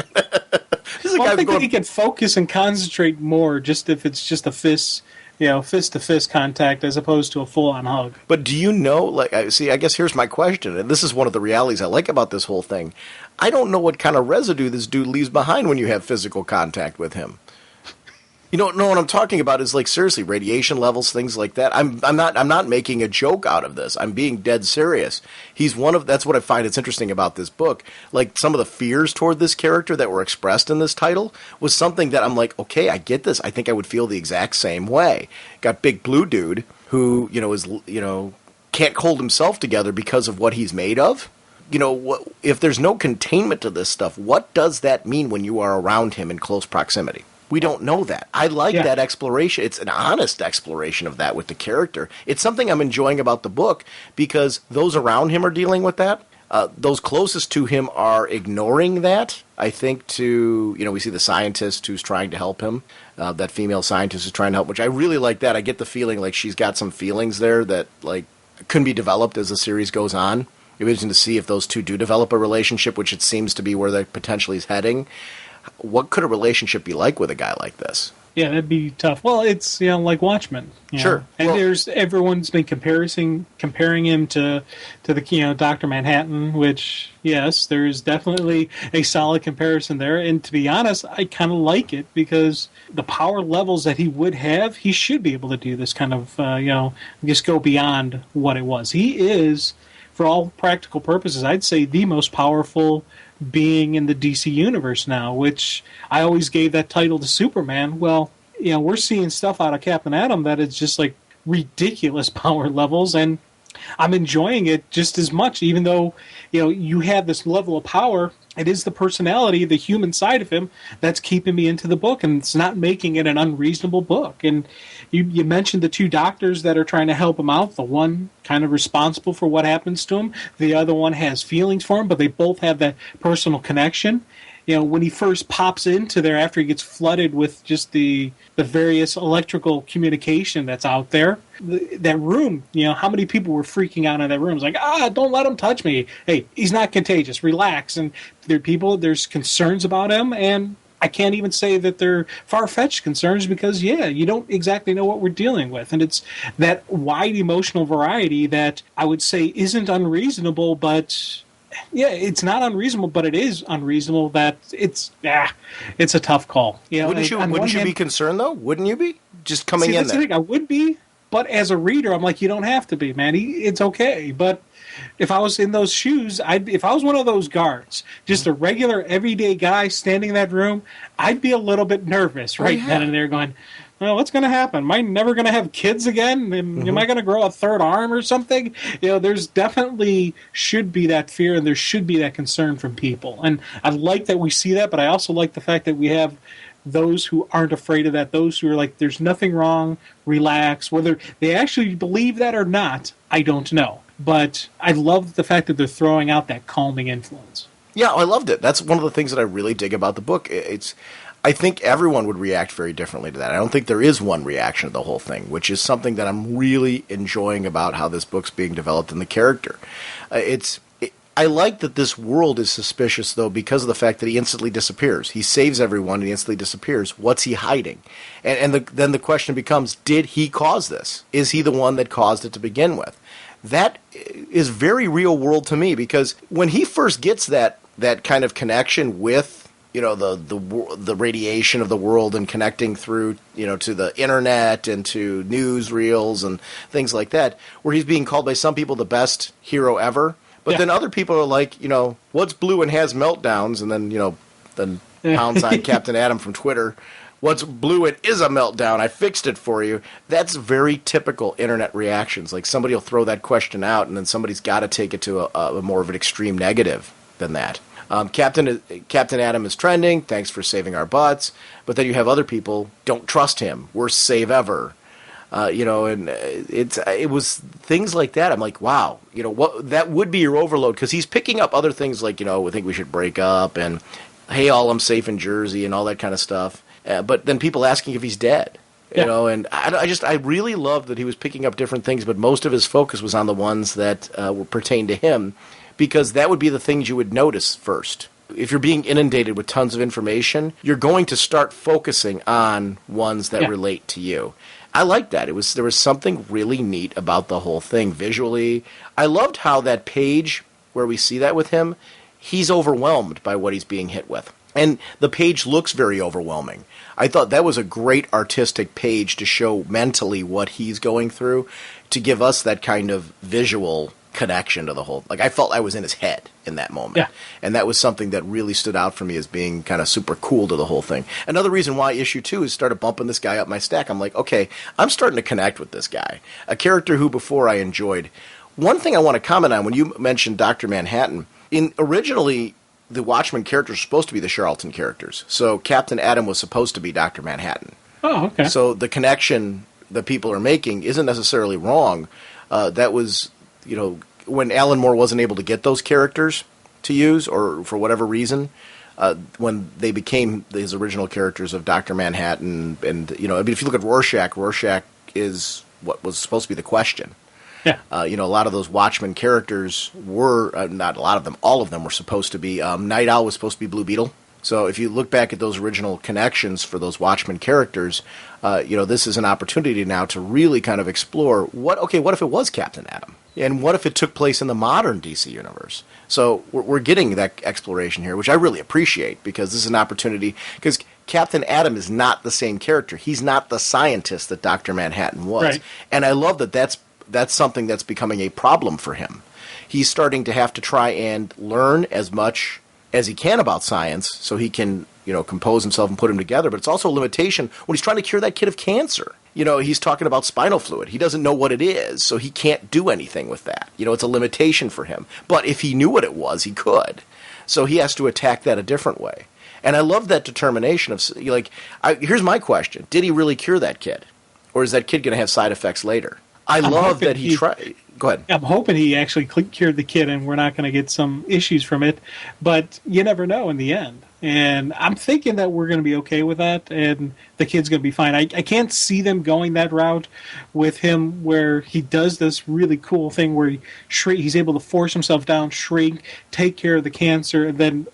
I think that he can focus and concentrate more just if it's just a fist to fist contact as opposed to a full on hug. But do you know? I guess here's my question, and this is one of the realities I like about this whole thing. I don't know what kind of residue this dude leaves behind when you have physical contact with him. No, what I'm talking about is seriously, radiation levels, things like that. I'm not making a joke out of this. I'm being dead serious. That's what I find it's interesting about this book. Some of the fears toward this character that were expressed in this title was something that I'm like, okay, I get this. I think I would feel the exact same way. Got big blue dude who, is, can't hold himself together because of what he's made of. If there's no containment to this stuff, what does that mean when you are around him in close proximity? We don't know that. I like that exploration. It's an honest exploration of that with the character. It's something I'm enjoying about the book because those around him are dealing with that. Those closest to him are ignoring that. I think we see the scientist who's trying to help him. That female scientist is trying to help, which I really like that. I get the feeling like she's got some feelings there that can be developed as the series goes on. It'd be interesting to see if those two do develop a relationship, which it seems to be where they potentially is heading. What could a relationship be like with a guy like this? Yeah, that'd be tough. Well, it's like Watchmen. Sure. And everyone's been comparing him to the Dr. Manhattan, which yes, there's definitely a solid comparison there. And to be honest, I kind of like it because the power levels that he would have, he should be able to do this kind of just go beyond what it was. He is, for all practical purposes, I'd say the most powerful being in the DC universe now, which I always gave that title to Superman. Well, we're seeing stuff out of Captain Atom that is just ridiculous power levels, and I'm enjoying it just as much, even though you have this level of power. It is the personality, the human side of him, that's keeping me into the book, and it's not making it an unreasonable book. And you mentioned the two doctors that are trying to help him out. The one kind of responsible for what happens to him. The other one has feelings for him, but they both have that personal connection. When he first pops into there after he gets flooded with just the various electrical communication that's out there, that room, how many people were freaking out in that room? It's like, don't let him touch me. Hey, he's not contagious. Relax. And there's concerns about him, and I can't even say that they're far-fetched concerns because, you don't exactly know what we're dealing with. And it's that wide emotional variety that I would say isn't unreasonable, but... Yeah, it's not unreasonable, but it is unreasonable that it's a tough call. Wouldn't you be concerned, though? Wouldn't you be? Just coming in there. I would be, but as a reader, I'm like, you don't have to be, man. It's okay. But if I was in those shoes, if I was one of those guards, just a regular, everyday guy standing in that room, I'd be a little bit nervous then and there going... Well, what's going to happen? Am I never going to have kids again? Am I going to grow a third arm or something? There's definitely should be that fear, and there should be that concern from people. And I like that we see that, but I also like the fact that we have those who aren't afraid of that, those who are like, there's nothing wrong, relax. Whether they actually believe that or not, I don't know. But I love the fact that they're throwing out that calming influence. Yeah, I loved it. That's one of the things that I really dig about the book. I think everyone would react very differently to that. I don't think there is one reaction to the whole thing, which is something that I'm really enjoying about how this book's being developed in the character. I like that this world is suspicious, though, because of the fact that he instantly disappears. He saves everyone and he instantly disappears. What's he hiding? And then the question becomes, did he cause this? Is he the one that caused it to begin with? That is very real world to me, because when he first gets that kind of connection with, the radiation of the world and connecting through, to the internet and to newsreels and things like that, where he's being called by some people the best hero ever. But then other people are like, what's blue and has meltdowns? And then, pounds on Captain Atom from Twitter. What's blue and is a meltdown? I fixed it for you. That's very typical internet reactions. Like, somebody will throw that question out, and then somebody's got to take it to a more of an extreme negative than that. Captain Atom is trending. Thanks for saving our butts. But then you have other people, don't trust him. Worst save ever. And it was things like that. I'm like, wow, what that would be your overload, because he's picking up other things like, we think we should break up, and hey, I'm safe in Jersey, and all that kind of stuff. But then people asking if he's dead, and I really loved that he was picking up different things, but most of his focus was on the ones that were pertain to him, because that would be the things you would notice first. If you're being inundated with tons of information, you're going to start focusing on ones that relate to you. I liked that. There was something really neat about the whole thing visually. I loved how that page where we see that with him, he's overwhelmed by what he's being hit with. And the page looks very overwhelming. I thought that was a great artistic page to show mentally what he's going through, to give us that kind of visual connection to the whole. Like, I felt I was in his head in that moment. Yeah. And that was something that really stood out for me as being kind of super cool to the whole thing. Another reason why issue 2 is started bumping this guy up my stack. I'm like, okay, I'm starting to connect with this guy. A character who before I enjoyed. One thing I want to comment on, when you mentioned Dr. Manhattan, originally the Watchmen characters were supposed to be the Charlton characters. So Captain Atom was supposed to be Dr. Manhattan. Oh, okay. So the connection that people are making isn't necessarily wrong. That was, when Alan Moore wasn't able to get those characters to use, or for whatever reason, when they became his original characters of Dr. Manhattan, and if you look at Rorschach is what was supposed to be the Question. Yeah. A lot of those Watchmen characters were, not a lot of them, all of them were supposed to be, Night Owl was supposed to be Blue Beetle. So if you look back at those original connections for those Watchmen characters, this is an opportunity now to really kind of explore what if it was Captain Atom? And what if it took place in the modern DC universe? So we're getting that exploration here, which I really appreciate, because this is an opportunity, because Captain Atom is not the same character. He's not the scientist that Dr. Manhattan was. Right. And I love that that's something that's becoming a problem for him. He's starting to have to try and learn as much as he can about science so he can, compose himself and put him together. But it's also a limitation when he's trying to cure that kid of cancer. He's talking about spinal fluid. He doesn't know what it is, so he can't do anything with that. It's a limitation for him. But if he knew what it was, he could. So he has to attack that a different way. And I love that determination of, here's my question. Did he really cure that kid? Or is that kid going to have side effects later? I love that he tried. Go ahead. I'm hoping he actually cured the kid and we're not going to get some issues from it. But you never know in the end. And I'm thinking that we're going to be okay with that and the kid's going to be fine. I can't see them going that route with him where he does this really cool thing where he's able to force himself down, shrink, take care of the cancer, and then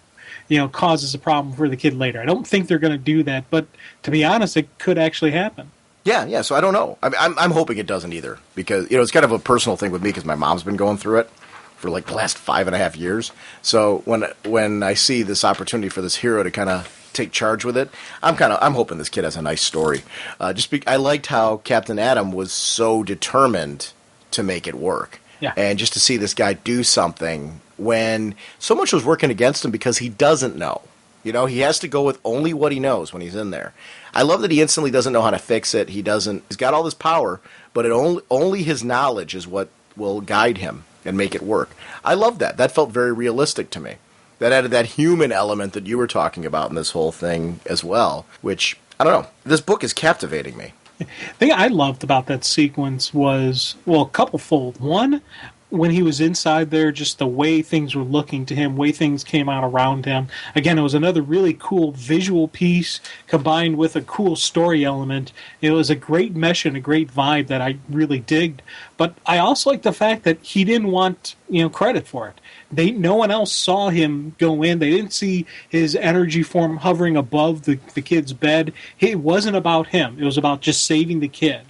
causes a problem for the kid later. I don't think they're going to do that. But to be honest, it could actually happen. Yeah. So I don't know. I'm hoping it doesn't either, because it's kind of a personal thing with me, because my mom's been going through it for like the last 5.5 years. So when I see this opportunity for this hero to kind of take charge with it, I'm hoping this kid has a nice story. I liked how Captain Atom was so determined to make it work. Yeah. And just to see this guy do something when so much was working against him, because he doesn't know. He has to go with only what he knows when he's in there. I love that he instantly doesn't know how to fix it. He's got all this power, but only his knowledge is what will guide him and make it work. I love that. That felt very realistic to me. That added that human element that you were talking about in this whole thing as well, which, I don't know, this book is captivating me. The thing I loved about that sequence was, well, a couple fold. One, when he was inside there, just the way things were looking to him, way things came out around him. Again, it was another really cool visual piece combined with a cool story element. It was a great mesh and a great vibe that I really digged. But I also like the fact that he didn't want, credit for it. No one else saw him go in. They didn't see his energy form hovering above the kid's bed. It wasn't about him. It was about just saving the kid.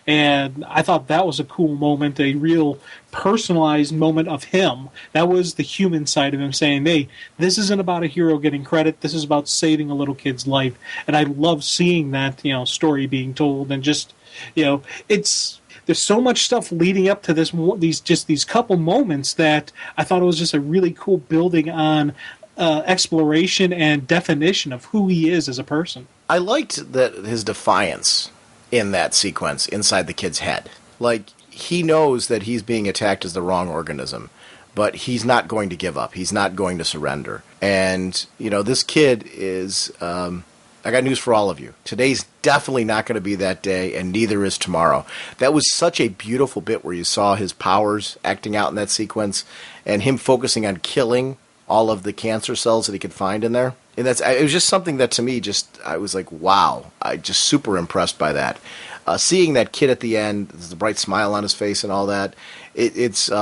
And I thought that was a cool moment, a real personalized moment of him. That was the human side of him saying, hey, this isn't about a hero getting credit. This is about saving a little kid's life. And I love seeing that, story being told. And just, there's so much stuff leading up to these couple moments that I thought it was just a really cool building on exploration and definition of who he is as a person. I liked that his defiance in that sequence inside the kid's head. Like, he knows that he's being attacked as the wrong organism, but he's not going to give up. He's not going to surrender. And, this kid is... I got news for all of you. Today's definitely not going to be that day, and neither is tomorrow. That was such a beautiful bit where you saw his powers acting out in that sequence, and him focusing on killing all of the cancer cells that he could find in there. And it was just something that, to me, I was like, wow. I just super impressed by that. Seeing that kid at the end, the bright smile on his face and all that, it's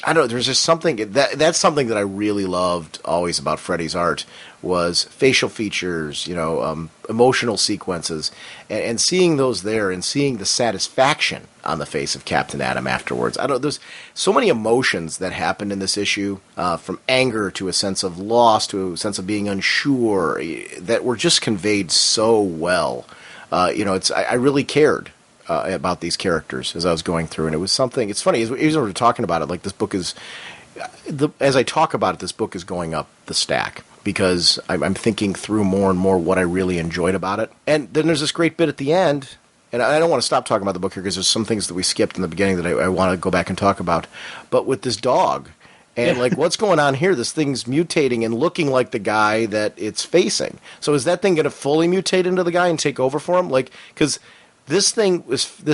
I don't know, there's just something, that's something that I really loved always about Freddy's art, was facial features, emotional sequences, and seeing those there and seeing the satisfaction on the face of Captain Atom afterwards. There's so many emotions that happened in this issue, from anger to a sense of loss to a sense of being unsure, that were just conveyed so well. I really cared about these characters as I was going through, and it was something. It's funny, as we were talking about it, like this book is, as I talk about it, this book is going up the stack because I'm thinking through more and more what I really enjoyed about it. And then there's this great bit at the end, and I don't want to stop talking about the book here because there's some things that we skipped in the beginning that I want to go back and talk about. But with this dog, and what's going on here? This thing's mutating and looking like the guy that it's facing. So is that thing going to fully mutate into the guy and take over for him? Because this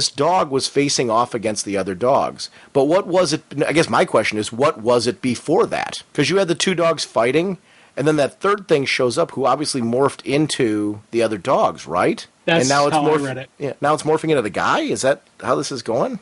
dog was facing off against the other dogs. But what was it? I guess my question is, what was it before that? Because you had the two dogs fighting, and then that third thing shows up, who obviously morphed into the other dogs, right? That's how I read it. Yeah, now it's morphing into the guy. Is that how this is going?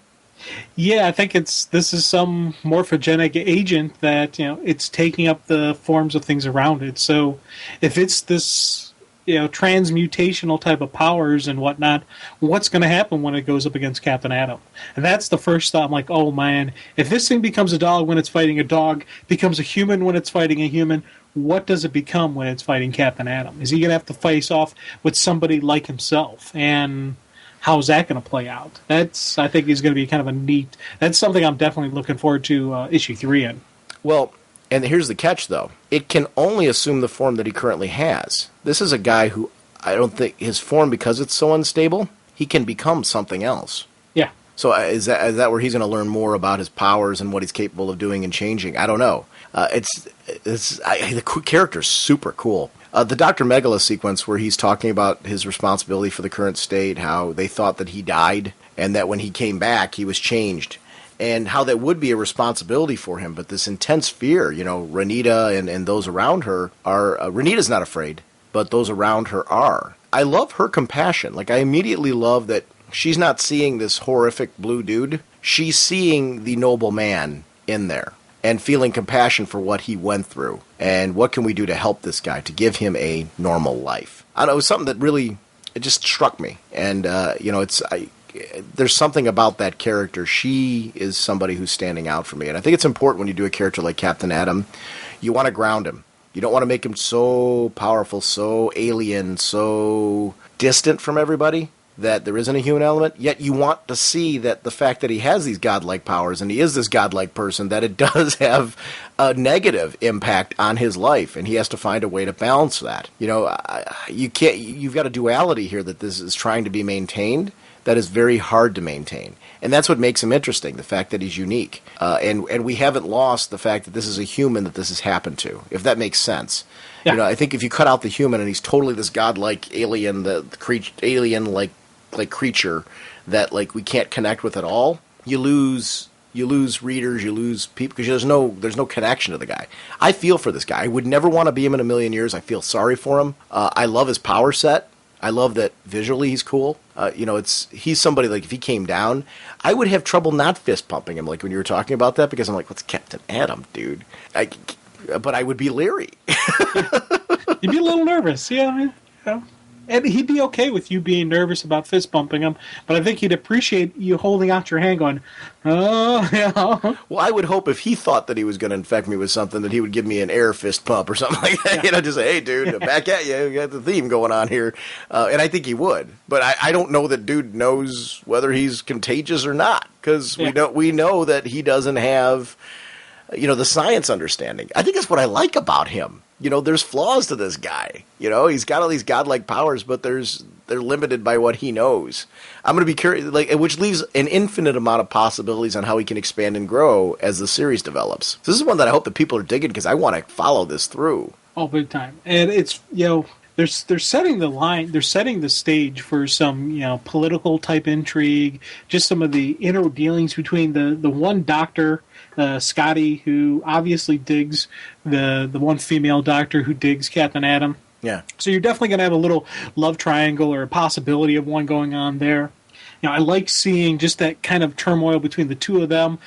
Yeah, I think this is some morphogenic agent that it's taking up the forms of things around it. So if it's this transmutational type of powers and whatnot, what's going to happen when it goes up against Captain Atom? And that's the first thought. I'm like, oh man, if this thing becomes a dog when it's fighting a dog, becomes a human when it's fighting a human, what does it become when it's fighting Captain Atom? Is he going to have to face off with somebody like himself? And how's that going to play out? I think is going to be kind of a neat... That's something I'm definitely looking forward to issue 3 in. Well, and here's the catch, though. It can only assume the form that he currently has. This is a guy who, I don't think, his form, because it's so unstable, he can become something else. Yeah. So is that where he's going to learn more about his powers and what he's capable of doing and changing? I don't know. The character's super cool. The Dr. Megala sequence where he's talking about his responsibility for the current state, how they thought that he died, and that when he came back, he was changed, and how that would be a responsibility for him, but this intense fear, Renita and those around her are... Renita's not afraid, but those around her are. I love her compassion. I immediately love that she's not seeing this horrific blue dude. She's seeing the noble man in there, and feeling compassion for what he went through, and what can we do to help this guy, to give him a normal life. I don't know, it was something that really, it just struck me, and, there's something about that character. She is somebody who's standing out for me, and I think it's important when you do a character like Captain Atom, you want to ground him. You don't want to make him so powerful, so alien, so distant from everybody that there isn't a human element, yet you want to see that the fact that he has these godlike powers and he is this godlike person, that it does have a negative impact on his life, and he has to find a way to balance that. You've got a duality here that this is trying to be maintained that is very hard to maintain. And that's what makes him interesting, the fact that he's unique. And we haven't lost the fact that this is a human that this has happened to, if that makes sense. Yeah. You know, I think if you cut out the human and he's totally this godlike alien, the alien-like creature that like we can't connect with at all, you lose readers, you lose people, because there's no connection to the guy. I feel for this guy. I would never want to be him in a million years. I feel sorry for him. I love his power set. I love that visually he's cool. He's somebody, like, if he came down, I would have trouble not fist pumping him, like when you were talking about that, because I'm like, what's Captain Atom, dude? But I would be leery. You'd be a little nervous, yeah. And he'd be okay with you being nervous about fist bumping him, but I think he'd appreciate you holding out your hand going, oh, yeah. Well, I would hope if he thought that he was going to infect me with something that he would give me an air fist pump or something like that. Yeah. Just say, hey, dude, back at you. You got the theme going on here. And I think he would. But I don't know that dude knows whether he's contagious or not, because we know that he doesn't have, the science understanding. I think that's what I like about him. There's flaws to this guy. He's got all these godlike powers, but they're limited by what he knows. I'm going to be curious, which leaves an infinite amount of possibilities on how he can expand and grow as the series develops. So this is one that I hope that people are digging, because I want to follow this through. Oh, big time. And it's, they're setting the line, they're setting the stage for some, political type intrigue, just some of the inner dealings between the one doctor, Scotty, who obviously digs the one female doctor who digs Captain Atom. Yeah. So you're definitely going to have a little love triangle or a possibility of one going on there. I like seeing just that kind of turmoil between the two of them.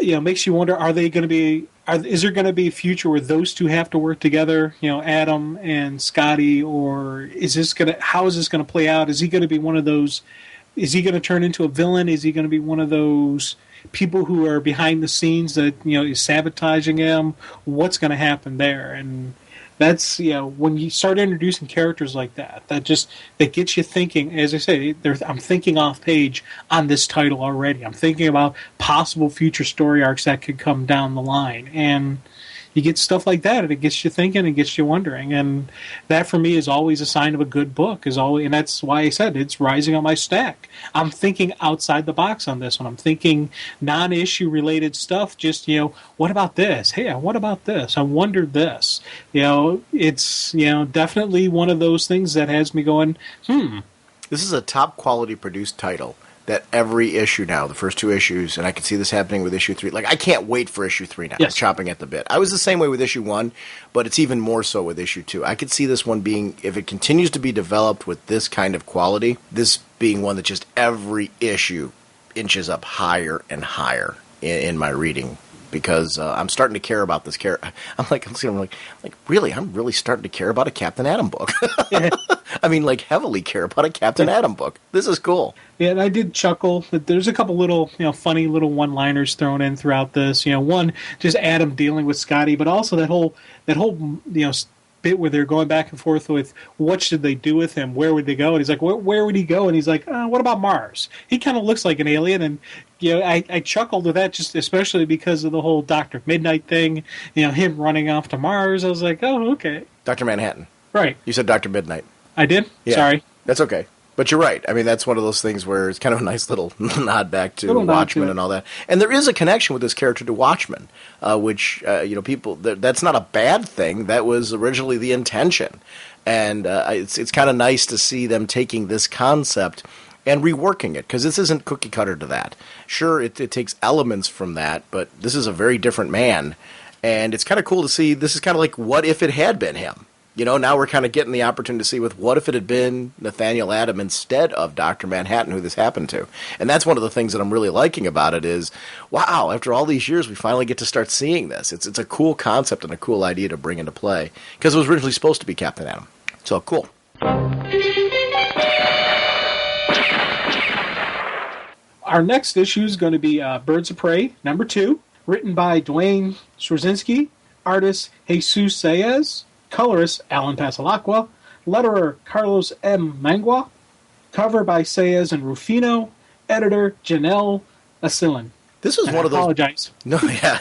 Makes you wonder, is there going to be a future where those two have to work together, Adam and Scotty, or how is this going to play out? Is he going to be one of those, is he going to turn into a villain? Is he going to be one of those people who are behind the scenes that, is sabotaging him? What's going to happen there? And that's, when you start introducing characters like that gets you thinking. As I say, I'm thinking off page on this title already. I'm thinking about possible future story arcs that could come down the line. And you get stuff like that, and it gets you thinking and gets you wondering. And that, for me, is always a sign of a good book. And that's why I said it's rising on my stack. I'm thinking outside the box on this one. I'm thinking non-issue related stuff. Just, what about this? Hey, what about this? I wondered this. It's, definitely one of those things that has me going, This is a top quality produced title that every issue now, the first two issues, and I can see this happening with issue 3. Like, I can't wait for issue 3 now. Yes. I'm chomping at the bit. I was the same way with issue 1, but it's even more so with issue 2. I could see this one being, if it continues to be developed with this kind of quality, this being one that just every issue inches up higher and higher in my reading. Because I'm starting to care about this character. I'm really starting to care about a Captain Atom book. I mean, heavily care about a Captain Atom book. This is cool. Yeah, and I did chuckle that there's a couple little, funny little one-liners thrown in throughout this. One, just Adam dealing with Scotty, but also that whole, bit where they're going back and forth with what should they do with him, where would they go, and he's like, where would he go? And he's like, what about Mars? He kind of looks like an alien, and I chuckled with that, just especially because of the whole Dr. Midnight thing, him running off to Mars. I was like, oh, okay. Dr. Manhattan. Right. You said Dr. Midnight. I did? Yeah. Sorry. That's okay. But you're right. I mean, that's one of those things where it's kind of a nice little nod back to Watchmen and all that. And there is a connection with this character to Watchmen, which, people, that's not a bad thing. That was originally the intention. And it's kind of nice to see them taking this concept and reworking it, because this isn't cookie cutter to that. Sure, it takes elements from that, but this is a very different man. And it's kind of cool to see. This is kind of like, what if it had been him? Now we're kind of getting the opportunity to see with what if it had been Nathaniel Adam instead of Dr. Manhattan, who this happened to. And that's one of the things that I'm really liking about it is, wow, after all these years, we finally get to start seeing this. It's a cool concept and a cool idea to bring into play, because it was originally supposed to be Captain Atom. So, cool. Our next issue is going to be Birds of Prey, number 2, written by Dwayne Swarzynski, artist Jesus Saez, colorist Alan Pasalacqua, letterer Carlos M. Mangua, cover by Saez and Rufino, editor Janelle Asilin. This was And one I of those. apologize. No, yeah,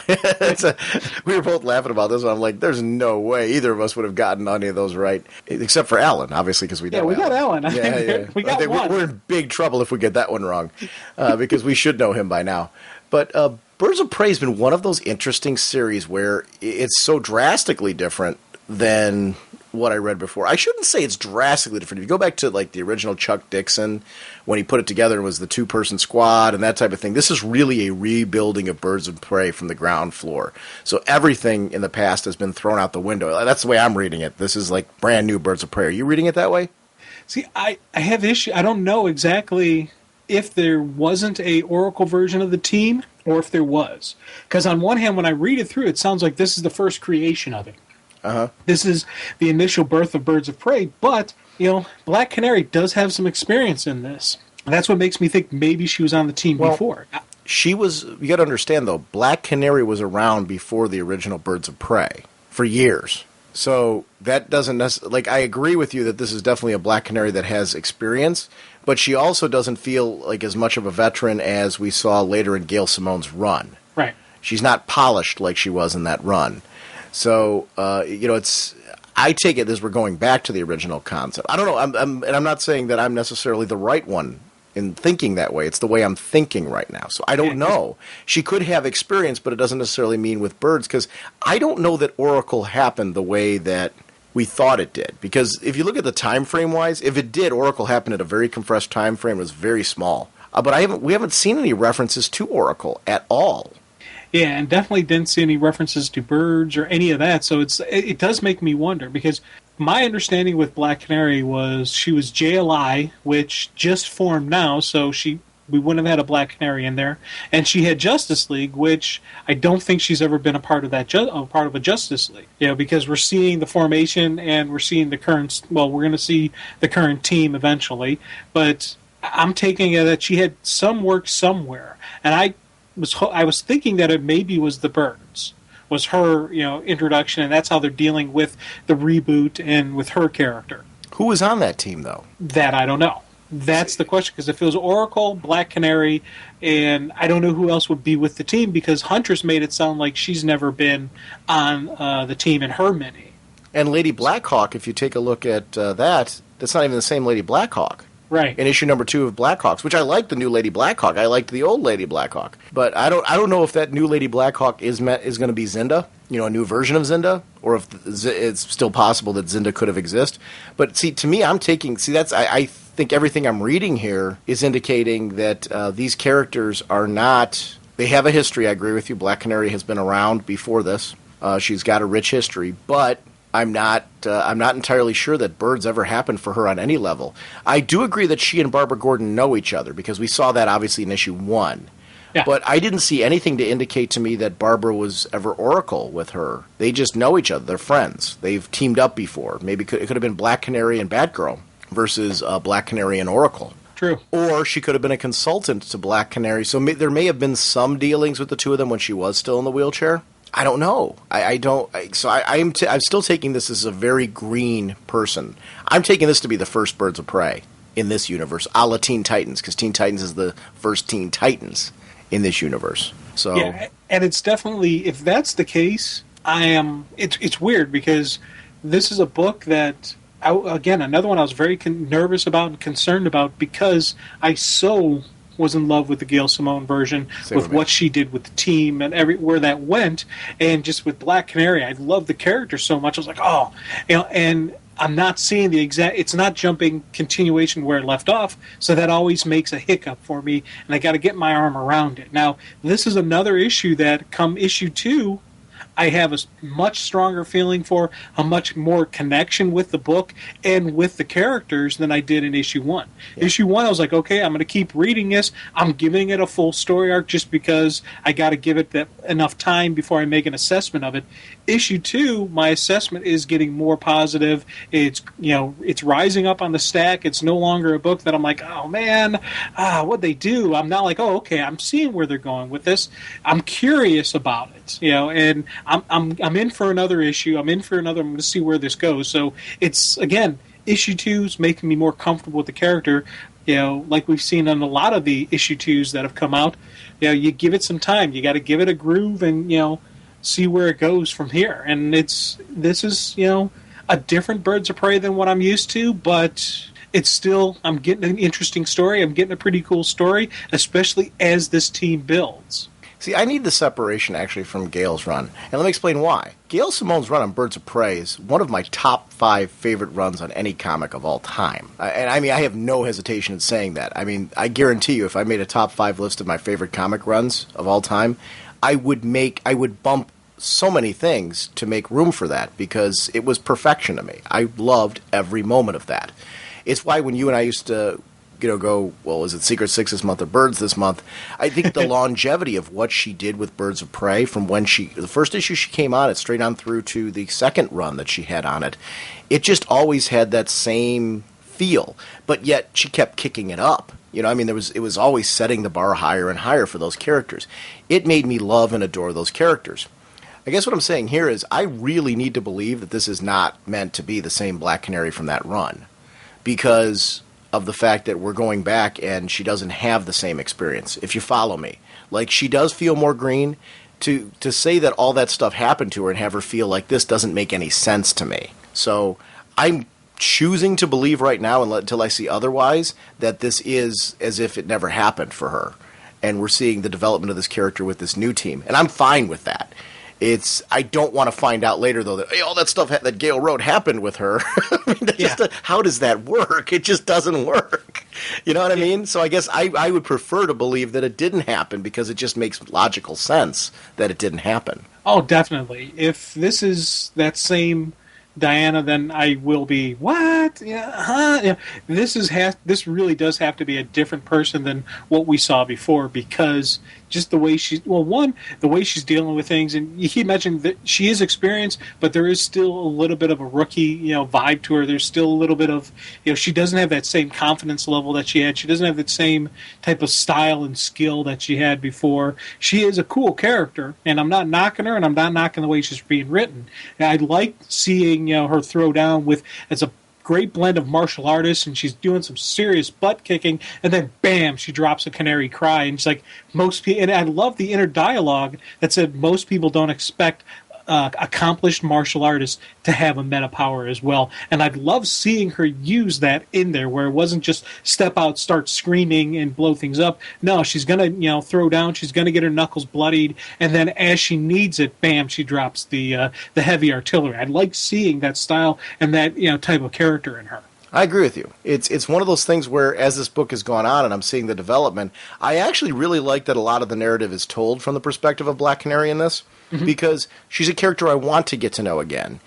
we were both laughing about this one. I'm like, there's no way either of us would have gotten any of those right, except for Alan, obviously, because we know. Yeah, we got Alan. Yeah. We got one. We're in big trouble if we get that one wrong, because we should know him by now. But Birds of Prey has been one of those interesting series where it's so drastically different than what I read before. I shouldn't say it's drastically different. If you go back to like the original Chuck Dixon, when he put it together and was the two-person squad and that type of thing, this is really a rebuilding of Birds of Prey from the ground floor. So everything in the past has been thrown out the window. That's the way I'm reading it. This is like brand new Birds of Prey. Are you reading it that way? See, I have issue. I don't know exactly if there wasn't a Oracle version of the team or if there was. Because on one hand, when I read it through, it sounds like this is the first creation of it. Uh-huh. This is the initial birth of Birds of Prey, but, Black Canary does have some experience in this. And that's what makes me think maybe she was on the team before. She was, you got to understand though, Black Canary was around before the original Birds of Prey for years. So that doesn't necessarily, I agree with you that this is definitely a Black Canary that has experience, but she also doesn't feel like as much of a veteran as we saw later in Gail Simone's run. Right. She's not polished like she was in that run. So, I take it as we're going back to the original concept. I don't know, and I'm not saying that I'm necessarily the right one in thinking that way. It's the way I'm thinking right now. So I don't know. She could have experience, but it doesn't necessarily mean with birds, because I don't know that Oracle happened the way that we thought it did. Because if you look at the time frame wise, if it did, Oracle happened at a very compressed time frame. It was very small. But we haven't seen any references to Oracle at all. Yeah, and definitely didn't see any references to birds or any of that. So it does make me wonder, because my understanding with Black Canary was she was JLI, which just formed now, so we wouldn't have had a Black Canary in there, and she had Justice League, which I don't think she's ever been a part of a Justice League. Because we're seeing the formation and we're seeing the current. Well, we're going to see the current team eventually, but I'm taking it that she had some work somewhere, and I was thinking that it maybe was the birds, was her introduction, and that's how they're dealing with the reboot and with her character. Who was on that team though? That I don't know. That's the question, because if it was Oracle, Black Canary, and I don't know who else would be with the team, because Huntress made it sound like she's never been on the team in her mini. And Lady Blackhawk, if you take a look at that's not even the same Lady Blackhawk. Right. In issue number 2 of Blackhawks, which I like the new Lady Blackhawk. I liked the old Lady Blackhawk. But I don't know if that new Lady Blackhawk is going to be Zinda, a new version of Zinda, or if it's still possible that Zinda could have existed. But see, to me, I think everything I'm reading here is indicating that these characters are not. They have a history. I agree with you. Black Canary has been around before this. She's got a rich history, but I'm not entirely sure that birds ever happened for her on any level. I do agree that she and Barbara Gordon know each other, because we saw that obviously in issue 1. Yeah. But I didn't see anything to indicate to me that Barbara was ever Oracle with her. They just know each other. They're friends. They've teamed up before. Maybe it could have been Black Canary and Batgirl versus Black Canary and Oracle. True. Or she could have been a consultant to Black Canary. So there may have been some dealings with the two of them when she was still in the wheelchair. I don't know. I'm still taking this as a very green person. I'm taking this to be the first Birds of Prey in this universe, a la Teen Titans, because Teen Titans is the first Teen Titans in this universe. So yeah, and it's definitely, if that's the case, it's weird, because this is a book that, again, another one I was very nervous about and concerned about, because I so was in love with the Gail Simone version, with what she did with the team and everywhere that went, and just with Black Canary, I love the character so much. I was like, and I'm not seeing it's not jumping continuation where it left off, so that always makes a hiccup for me, and I got to get my arm around it. Now, this is another issue that, come issue 2, I have a much stronger feeling for, a much more connection with the book and with the characters than I did in issue 1. Yeah. Issue 1, I was like, okay, I'm going to keep reading this. I'm giving it a full story arc just because I got to give it enough time before I make an assessment of it. Issue 2, my assessment is getting more positive. It's rising up on the stack. It's no longer a book that I'm like, oh man, what'd they do? I'm not like, oh, okay, I'm seeing where they're going with this. I'm curious about it, and I'm in for another issue. I'm going to see where this goes. So it's, again, issue 2 is making me more comfortable with the character. like we've seen on a lot of the issue 2s that have come out, you give it some time. You got to give it a groove and, see where it goes from here. And this is, a different Birds of Prey than what I'm used to, but it's still, I'm getting an interesting story. I'm getting a pretty cool story, especially as this team builds. See, I need the separation, actually, from Gail's run. And let me explain why. Gail Simone's run on Birds of Prey is one of my top 5 favorite runs on any comic of all time. And I mean, I have no hesitation in saying that. I mean, I guarantee you, if I made a top 5 list of my favorite comic runs of all time, I would bump so many things to make room for that, because it was perfection to me. I loved every moment of that. It's why when you and I used to go, well, is it Secret Six this month or Birds this month? I think the longevity of what she did with Birds of Prey, from when the first issue she came on it, straight on through to the second run that she had on it, it just always had that same feel, but yet she kept kicking it up. I mean, it was always setting the bar higher and higher for those characters. It made me love and adore those characters. I guess what I'm saying here is I really need to believe that this is not meant to be the same Black Canary from that run, because of the fact that we're going back and she doesn't have the same experience, if you follow me. Like, she does feel more green. To say that all that stuff happened to her and have her feel like this doesn't make any sense to me. So I'm choosing to believe right now, until I see otherwise, that this is as if it never happened for her. And we're seeing the development of this character with this new team. And I'm fine with that. I don't want to find out later, though, that all that stuff that Gail wrote happened with her. I mean, how does that work? It just doesn't work. You know what I mean? So I guess I would prefer to believe that it didn't happen, because it just makes logical sense that it didn't happen. Oh, definitely. If this is that same Diana, then I will be, what? Yeah, huh? Yeah. This really does have to be a different person than what we saw before, because just the way the way she's dealing with things, and you keep mentioning that she is experienced, but there is still a little bit of a rookie, vibe to her. There's still a little bit of, she doesn't have that same confidence level that she had. She doesn't have that same type of style and skill that she had before. She is a cool character, and I'm not knocking her, and I'm not knocking the way she's being written. And I like seeing, her throw down as a great blend of martial artists, and she's doing some serious butt kicking, and then bam, she drops a canary cry, and she's like, most people, and I love the inner dialogue that said most people don't expect accomplished martial artists to have a meta power as well. And I'd love seeing her use that in there, where it wasn't just step out, start screaming, and blow things up. No, she's going to throw down, she's going to get her knuckles bloodied, and then as she needs it, bam, she drops the heavy artillery. I'd like seeing that style and that type of character in her. I agree with you. It's one of those things where, as this book has gone on and I'm seeing the development, I actually really like that a lot of the narrative is told from the perspective of Black Canary in this, because she's a character I want to get to know again.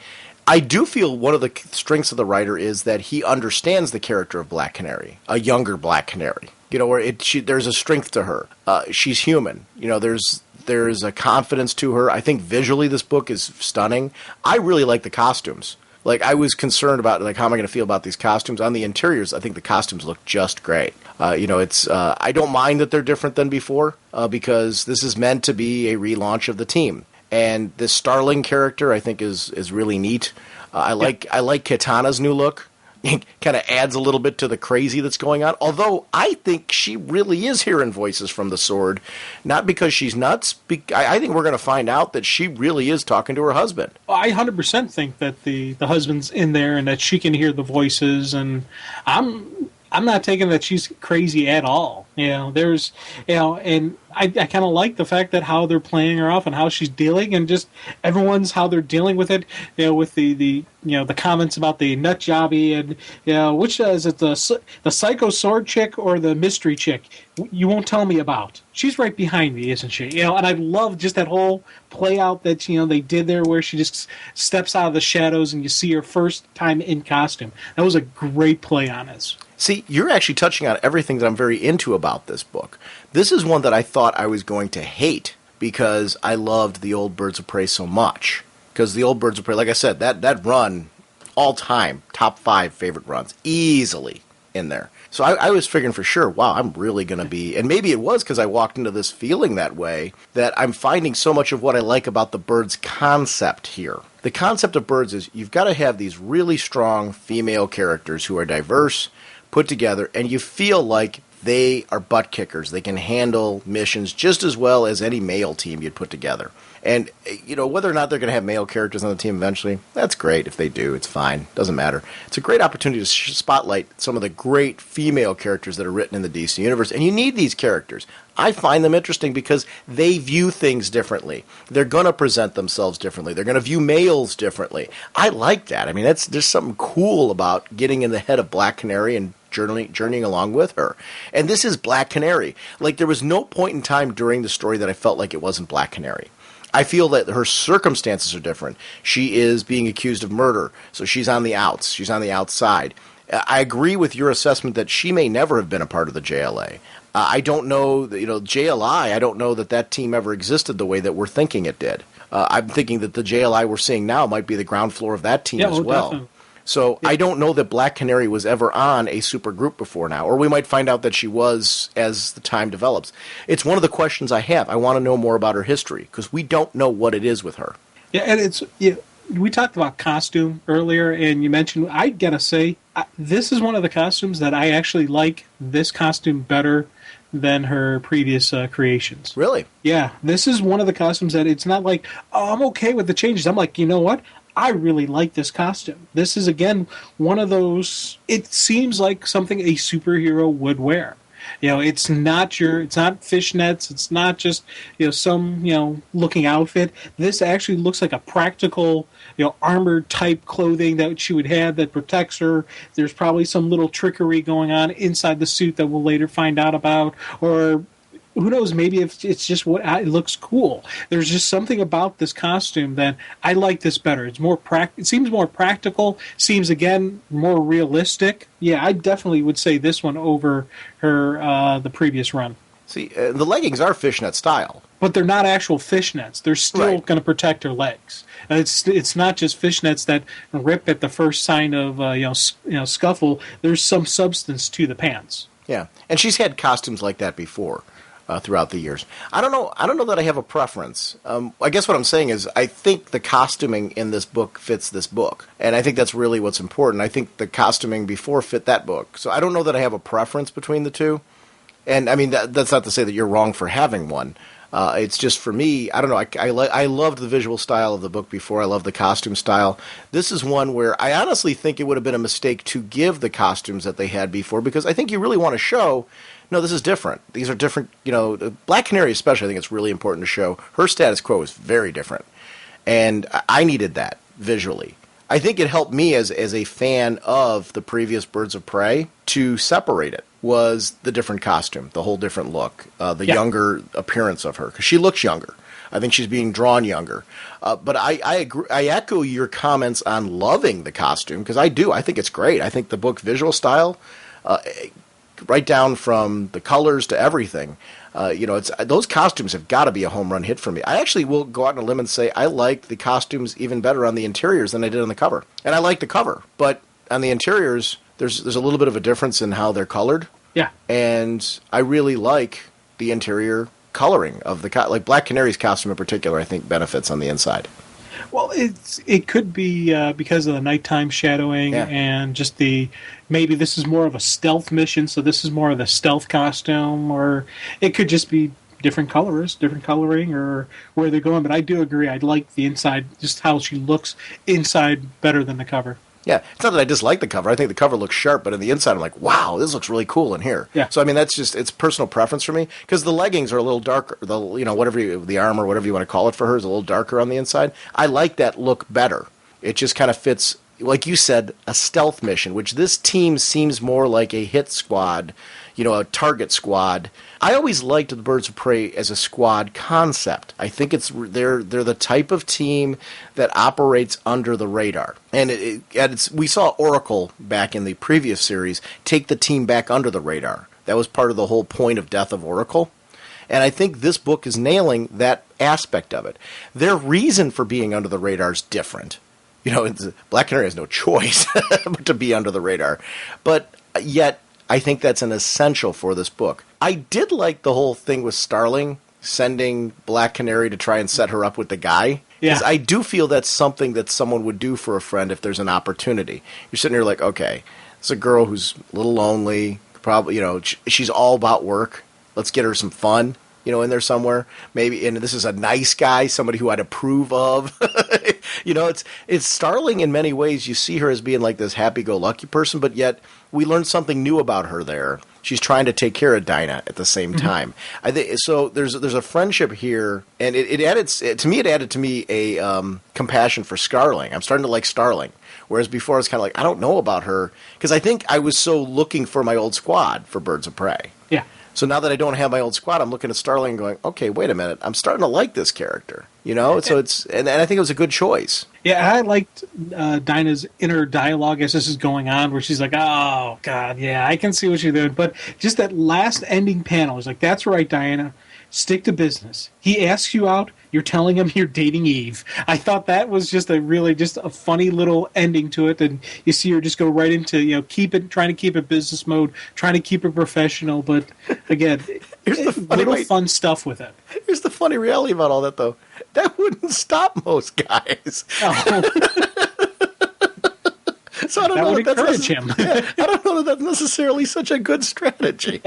I do feel one of the strengths of the writer is that he understands the character of Black Canary, a younger Black Canary. Where there's a strength to her. She's human. There's a confidence to her. I think visually this book is stunning. I really like the costumes. Like, I was concerned about, how am I going to feel about these costumes? On the interiors, I think the costumes look just great. I don't mind that they're different than before, because this is meant to be a relaunch of the team. And this Starling character, I think, is really neat. I like Katana's new look. It kind of adds a little bit to the crazy that's going on. Although I think she really is hearing voices from the Sword, not because she's nuts. I think we're going to find out that she really is talking to her husband. I 100% think that the husband's in there and that she can hear the voices, and I'm not taking that she's crazy at all. And I kind of like the fact that how they're playing her off and how she's dealing, and just everyone's how they're dealing with it. With the comments about the nut jobby, and which is it, the psycho sword chick or the mystery chick? You won't tell me about. She's right behind me, isn't she? And I love just that whole play out that they did there, where she just steps out of the shadows and you see her first time in costume. That was a great play on this. See, you're actually touching on everything that I'm very into about this book. This is one that I thought I was going to hate, because I loved the old Birds of Prey so much. Because the old Birds of Prey, like I said, that run, all time, top 5 favorite runs, easily in there. So I was figuring for sure, wow, I'm really going to be, and maybe it was because I walked into this feeling that way, that I'm finding so much of what I like about the Birds concept here. The concept of Birds is you've got to have these really strong female characters who are diverse, put together, and you feel like they are butt kickers. They can handle missions just as well as any male team you'd put together. And, whether or not they're going to have male characters on the team eventually, that's great. If they do, it's fine. Doesn't matter. It's a great opportunity to spotlight some of the great female characters that are written in the DC Universe. And you need these characters. I find them interesting because they view things differently. They're going to present themselves differently. They're going to view males differently. I like that. I mean, there's something cool about getting in the head of Black Canary and journeying along with her. And this is Black Canary. Like, there was no point in time during the story that I felt like it wasn't Black Canary. I feel that her circumstances are different. She is being accused of murder, so she's on the outs. She's on the outside. I agree with your assessment that she may never have been a part of the JLA. I don't know, JLI, I don't know that team ever existed the way that we're thinking it did. I'm thinking that the JLI we're seeing now might be the ground floor of that team as well. Definitely. So I don't know that Black Canary was ever on a super group before now, or we might find out that she was as the time develops. It's one of the questions I have. I want to know more about her history, because we don't know what it is with her. Yeah, and we talked about costume earlier, and you mentioned, I gotta say, this is one of the costumes that I actually like this costume better than her previous creations. Really? Yeah, this is one of the costumes that it's not like, oh, I'm okay with the changes. I'm like, you know what? I really like this costume. This is, again, one of those, it seems like something a superhero would wear. It's not fishnets. It's not just, some, looking outfit. This actually looks like a practical, armored type clothing that she would have that protects her. There's probably some little trickery going on inside the suit that we'll later find out about, or who knows, maybe if it's just it looks cool. There's just something about this costume that I like this better. It's more it seems more practical, seems, again, more realistic. Yeah, I definitely would say this one over her the previous run. See, the leggings are fishnet style. But they're not actual fishnets. They're still going to protect her legs. And it's not just fishnets that rip at the first sign of scuffle. There's some substance to the pants. Yeah, and she's had costumes like that before. Throughout the years. I don't know that I have a preference. I guess what I'm saying is I think the costuming in this book fits this book. And I think that's really what's important. I think the costuming before fit that book. So I don't know that I have a preference between the two. And I mean, that's not to say that you're wrong for having one. It's just, for me, I don't know, I loved the visual style of the book before. I love the costume style. This is one where I honestly think it would have been a mistake to give the costumes that they had before, because I think you really want to show, no, this is different. These are different, Black Canary especially, I think it's really important to show. Her status quo is very different. And I needed that visually. I think it helped me as a fan of the previous Birds of Prey to separate it, was the different costume, the whole different look, younger appearance of her, because she looks younger. I think she's being drawn younger. But I agree. I echo your comments on loving the costume, because I do. I think it's great. I think the book visual style, right down from the colors to everything, it's those costumes have got to be a home run hit for me. I actually will go out on a limb and say I like the costumes even better on the interiors than I did on the cover. And I like the cover, but on the interiors, there's a little bit of a difference in how they're colored. Yeah. And I really like the interior coloring of like Black Canary's costume in particular, I think benefits on the inside. Well, it could be because of the nighttime shadowing and just maybe this is more of a stealth mission, so this is more of the stealth costume, or it could just be different colors, different coloring, or where they're going. But I do agree, I like the inside, just how she looks inside better than the cover. Yeah, it's not that I dislike the cover. I think the cover looks sharp, but on the inside I'm like, wow, this looks really cool in here. Yeah. So, I mean, that's just, it's personal preference for me, because the leggings are a little darker. The armor, whatever you want to call it for her, is a little darker on the inside. I like that look better. It just kind of fits, like you said, a stealth mission, which this team seems more like a hit squad, a target squad. I always liked the Birds of Prey as a squad concept. I think they're the type of team that operates under the radar. And we saw Oracle back in the previous series take the team back under the radar. That was part of the whole point of Death of Oracle. And I think this book is nailing that aspect of it. Their reason for being under the radar is different. Black Canary has no choice but to be under the radar. But yet, I think that's an essential for this book. I did like the whole thing with Starling sending Black Canary to try and set her up with the guy. Because I do feel that's something that someone would do for a friend if there's an opportunity. You're sitting here like, okay, It's a girl who's a little lonely. Probably, she's all about work. Let's get her some fun, in there somewhere. Maybe, and this is a nice guy, somebody who I'd approve of. It's Starling in many ways. You see her as being like this happy-go-lucky person, but yet we learned something new about her there. She's trying to take care of Dinah at the same time. I think so. There's a friendship here, and it added to me a compassion for Starling. I'm starting to like Starling, whereas before I was kind of like, I don't know about her, because I think I was so looking for my old squad for Birds of Prey. Yeah. So now that I don't have my old squad, I'm looking at Starling and going, okay, wait a minute, I'm starting to like this character. So it's and I think it was a good choice. Yeah, I liked Dinah's inner dialogue as this is going on, where she's like, oh, God, yeah, I can see what you're doing. But just that last ending panel is like, that's right, Diana, stick to business. He asks you out, you're telling him you're dating Eve. I thought that was just a funny little ending to it. And you see her just go right into, trying to keep it business mode, trying to keep it professional. But again, fun stuff with it. Here's the funny reality about all that, though. That wouldn't stop most guys. Oh. So I don't know would encourage him. I don't know that that's necessarily such a good strategy.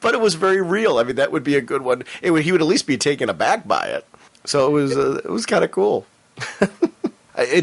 But it was very real. I mean, that would be a good one. He would at least be taken aback by it. So it was kind of cool. What do you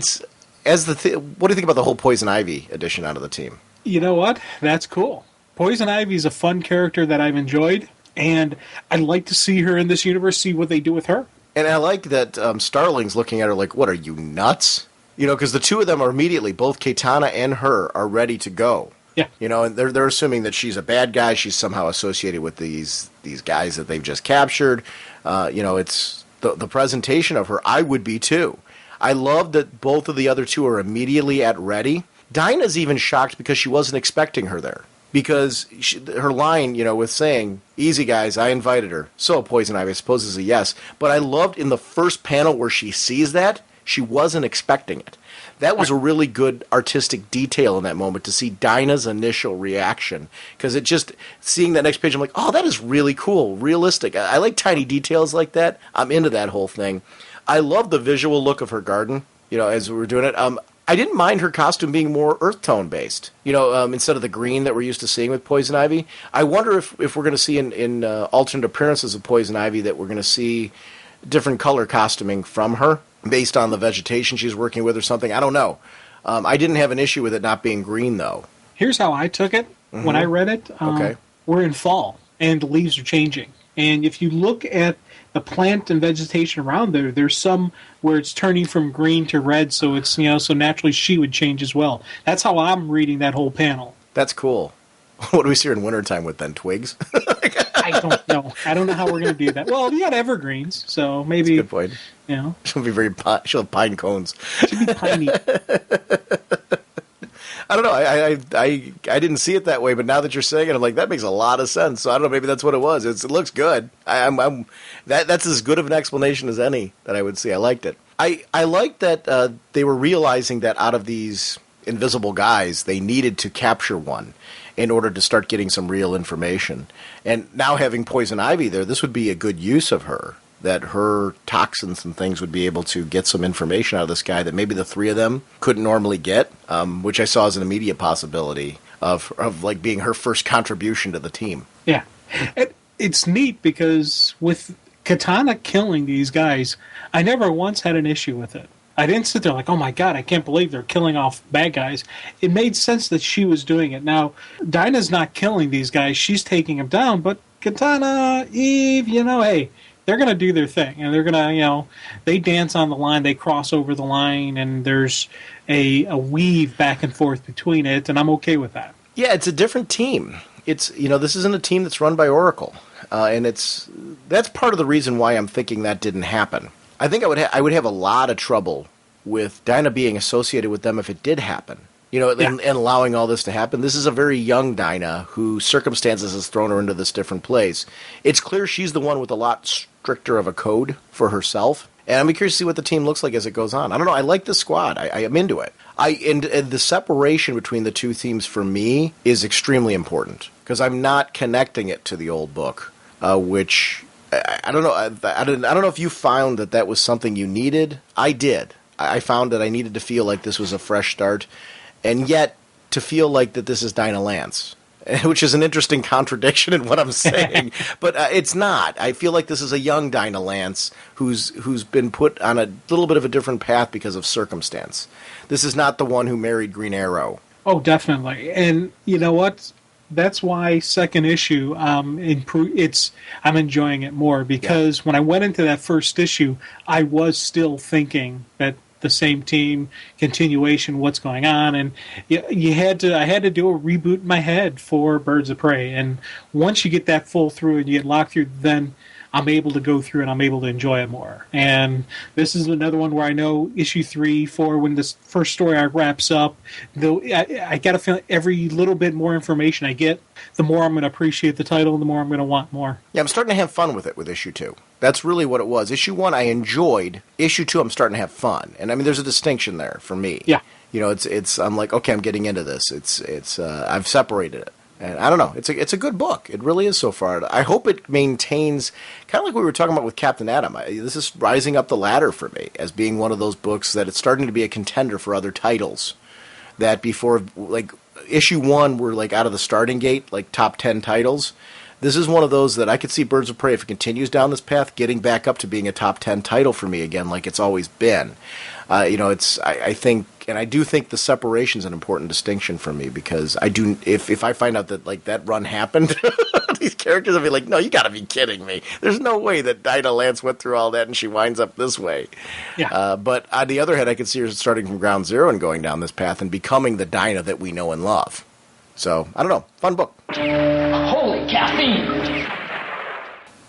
think about the whole Poison Ivy addition onto the team? You know what? That's cool. Poison Ivy is a fun character that I've enjoyed, and I'd like to see her in this universe, see what they do with her. And I like that Starling's looking at her like, what, are you nuts? Because the two of them are immediately, both Katana and her, are ready to go. Yeah. And they're assuming that she's a bad guy. She's somehow associated with these guys that they've just captured. It's the presentation of her. I would be too. I love that both of the other two are immediately at ready. Dinah's even shocked because she wasn't expecting her there. Because her line, with saying, easy guys, I invited her. So Poison Ivy, I suppose, is a yes. But I loved in the first panel where she sees that, she wasn't expecting it. That was a really good artistic detail in that moment, to see Dinah's initial reaction. Because seeing that next page, I'm like, oh, that is really cool, realistic. I like tiny details like that. I'm into that whole thing. I love the visual look of her garden, as we were doing it. I didn't mind her costume being more earth tone based, instead of the green that we're used to seeing with Poison Ivy. I wonder if we're going to see in alternate appearances of Poison Ivy that we're going to see different color costuming from her based on the vegetation she's working with or something. I don't know. I didn't have an issue with it not being green, though. Here's how I took it when I read it. Okay. We're in fall, and the leaves are changing. And if you look at the plant and vegetation around there, there's some where it's turning from green to red, so it's so naturally she would change as well. That's how I'm reading that whole panel. That's cool. What do we see her in wintertime with then? Twigs? I don't know. I don't know how we're going to do that. Well, you got evergreens, so maybe. That's a good point. She'll be she'll have pine cones. She'll be piney. I don't know. I didn't see it that way, but now that you're saying it, I'm like, that makes a lot of sense. So I don't know. Maybe that's what it was. It looks good. That's as good of an explanation as any that I would see. I liked it. I liked that they were realizing that out of these invisible guys, they needed to capture one in order to start getting some real information. And now having Poison Ivy there, this would be a good use of her. That her toxins and things would be able to get some information out of this guy that maybe the three of them couldn't normally get, which I saw as an immediate possibility of like being her first contribution to the team. Yeah. It's neat because with Katana killing these guys, I never once had an issue with it. I didn't sit there like, oh my God, I can't believe they're killing off bad guys. It made sense that she was doing it. Now, Dinah's not killing these guys. She's taking them down. But Katana, Eve, hey, they're going to do their thing. And they're going to, they dance on the line. They cross over the line. And there's a weave back and forth between it. And I'm okay with that. Yeah, it's a different team. It's, this isn't a team that's run by Oracle. And that's part of the reason why I'm thinking that didn't happen. I think I would have a lot of trouble with Dinah being associated with them if it did happen. And allowing all this to happen. This is a very young Dinah who circumstances has thrown her into this different place. It's clear she's the one with a lot stricter of a code for herself. And I'm curious to see what the team looks like as it goes on. I don't know. I like the squad. I am into it. And the separation between the two themes for me is extremely important because I'm not connecting it to the old book, which I don't know. I don't know if you found that was something you needed. I did. I found that I needed to feel like this was a fresh start. and yet to feel like that this is Dinah Lance, which is an interesting contradiction in what I'm saying, but it's not. I feel like this is a young Dinah Lance who's been put on a little bit of a different path because of circumstance. This is not the one who married Green Arrow. Oh, definitely. And you know what? That's why second issue, I'm enjoying it more, because when I went into that first issue, I was still thinking that the same team, continuation, what's going on, and I had to do a reboot in my head for Birds of Prey. And once you get that full through and you get locked through, then I'm able to go through and I'm able to enjoy it more. And this is another one where I know issue 3, 4, when this first story arc wraps up, though I got to feel every little bit more information I get, the more I'm going to appreciate the title and the more I'm going to want more. Yeah, I'm starting to have fun with it with issue 2. That's really what it was. Issue 1 I enjoyed. Issue 2 I'm starting to have fun. And I mean, there's a distinction there for me. Yeah. You know, it's I'm like, okay, I'm getting into this. It's I've separated it. And I don't know. It's a good book. It really is so far. I hope it maintains, kind of like we were talking about with Captain Atom. This is rising up the ladder for me as being one of those books that it's starting to be a contender for other titles. That before, like, issue 1 were like out of the starting gate, like top 10 titles. This is one of those that I could see Birds of Prey, if it continues down this path, getting back up to being a top 10 title for me again, like it's always been. I think, and I do think the separation is an important distinction for me, because I do, if I find out that like that run happened, these characters will be like, no, you got to be kidding me. There's no way that Dinah Lance went through all that and she winds up this way. Yeah. But on the other hand, I could see her starting from ground zero and going down this path and becoming the Dinah that we know and love. So, I don't know. Fun book. Holy caffeine!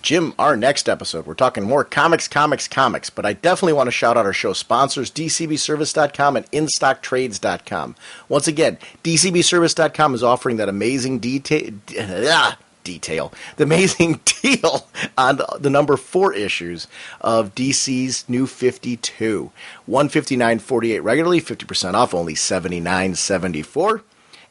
Jim, our next episode, we're talking more comics, but I definitely want to shout out our show sponsors, DCBService.com and InStockTrades.com. Once again, DCBService.com is offering that amazing the amazing deal on the number 4 issues of DC's New 52. $159.48 regularly, 50% off, only $79.74.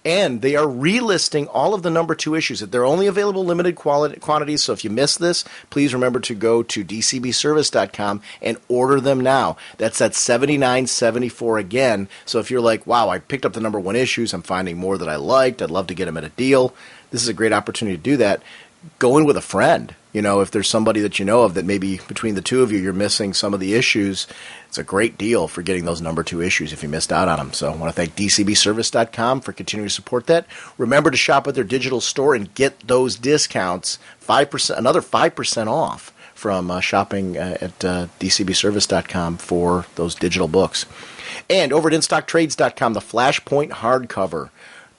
And they are relisting all of the number 2 issues. They're only available limited quantities, so if you miss this, please remember to go to DCBService.com and order them now. That's at $79.74 again. So if you're like, wow, I picked up the number 1 issues, I'm finding more that I liked, I'd love to get them at a deal, this is a great opportunity to do that. Go in with a friend. You know, if there's somebody that you know of that maybe between the two of you, you're missing some of the issues, it's a great deal for getting those number 2 issues if you missed out on them. So I want to thank DCBService.com for continuing to support that. Remember to shop at their digital store and get those discounts, 5%, another 5% off from shopping at DCBService.com for those digital books. And over at InStockTrades.com, the Flashpoint hardcover.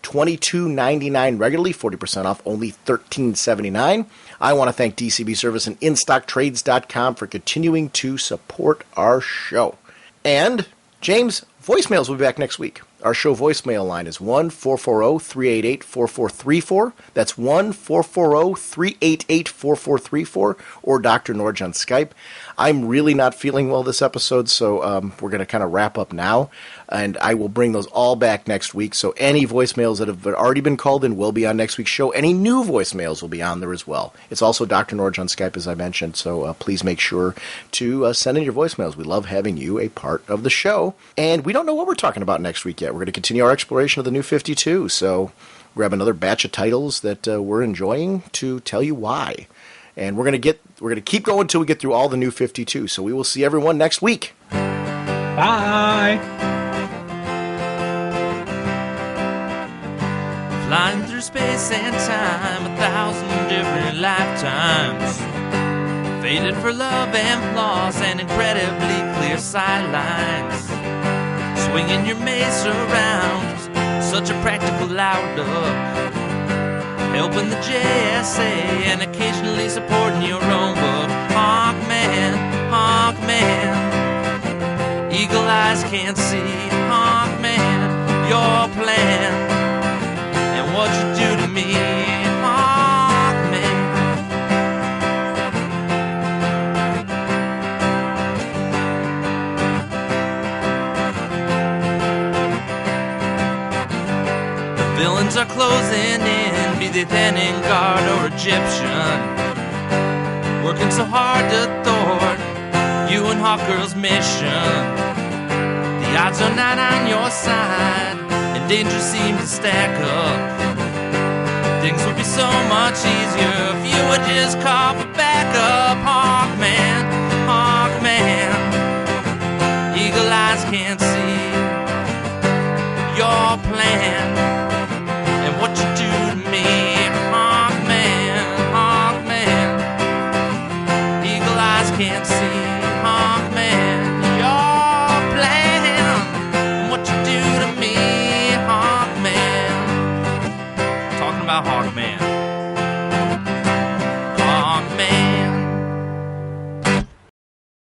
$22.99 regularly, 40% off, only $13.79. I want to thank DCB Service and InStockTrades.com for continuing to support our show. And, James, voicemails will be back next week. Our show voicemail line is 1-440-388-4434. That's 1-440-388-4434, or Dr. Norge on Skype. I'm really not feeling well this episode, so we're going to kind of wrap up now, and I will bring those all back next week. So any voicemails that have already been called in will be on next week's show. Any new voicemails will be on there as well. It's also Dr. Norge on Skype, as I mentioned, so please make sure to send in your voicemails. We love having you a part of the show, and we don't know what we're talking about next week yet. We're going to continue our exploration of the New 52, so grab another batch of titles that we're enjoying to tell you why. And we're going to keep going until we get through all the New 52. So we will see everyone next week. Bye. Flying through space and time, 1,000 different lifetimes. Faded for love and loss and incredibly clear sightlines. Swinging your mace around, such a practical outlook. Helping the JSA and occasionally supporting your own book. Hawkman, Hawkman, eagle eyes can't see. Hawkman, your plan and what you do to me. Hawkman. The villains are closing in, be they Thanon Guard or Egyptian, working so hard to thwart you and Hawkgirl's mission. The odds are not on your side, and and danger seemed to stack up. Things would be so much easier if you would just call for backup. Hawkman, Hawkman, eagle eyes can't see your plan and what you do to me. Hawkman, Hawkman, eagle eyes can't see. Hawkman, your plan and what you do to me. Hawkman, talking about Hawkman.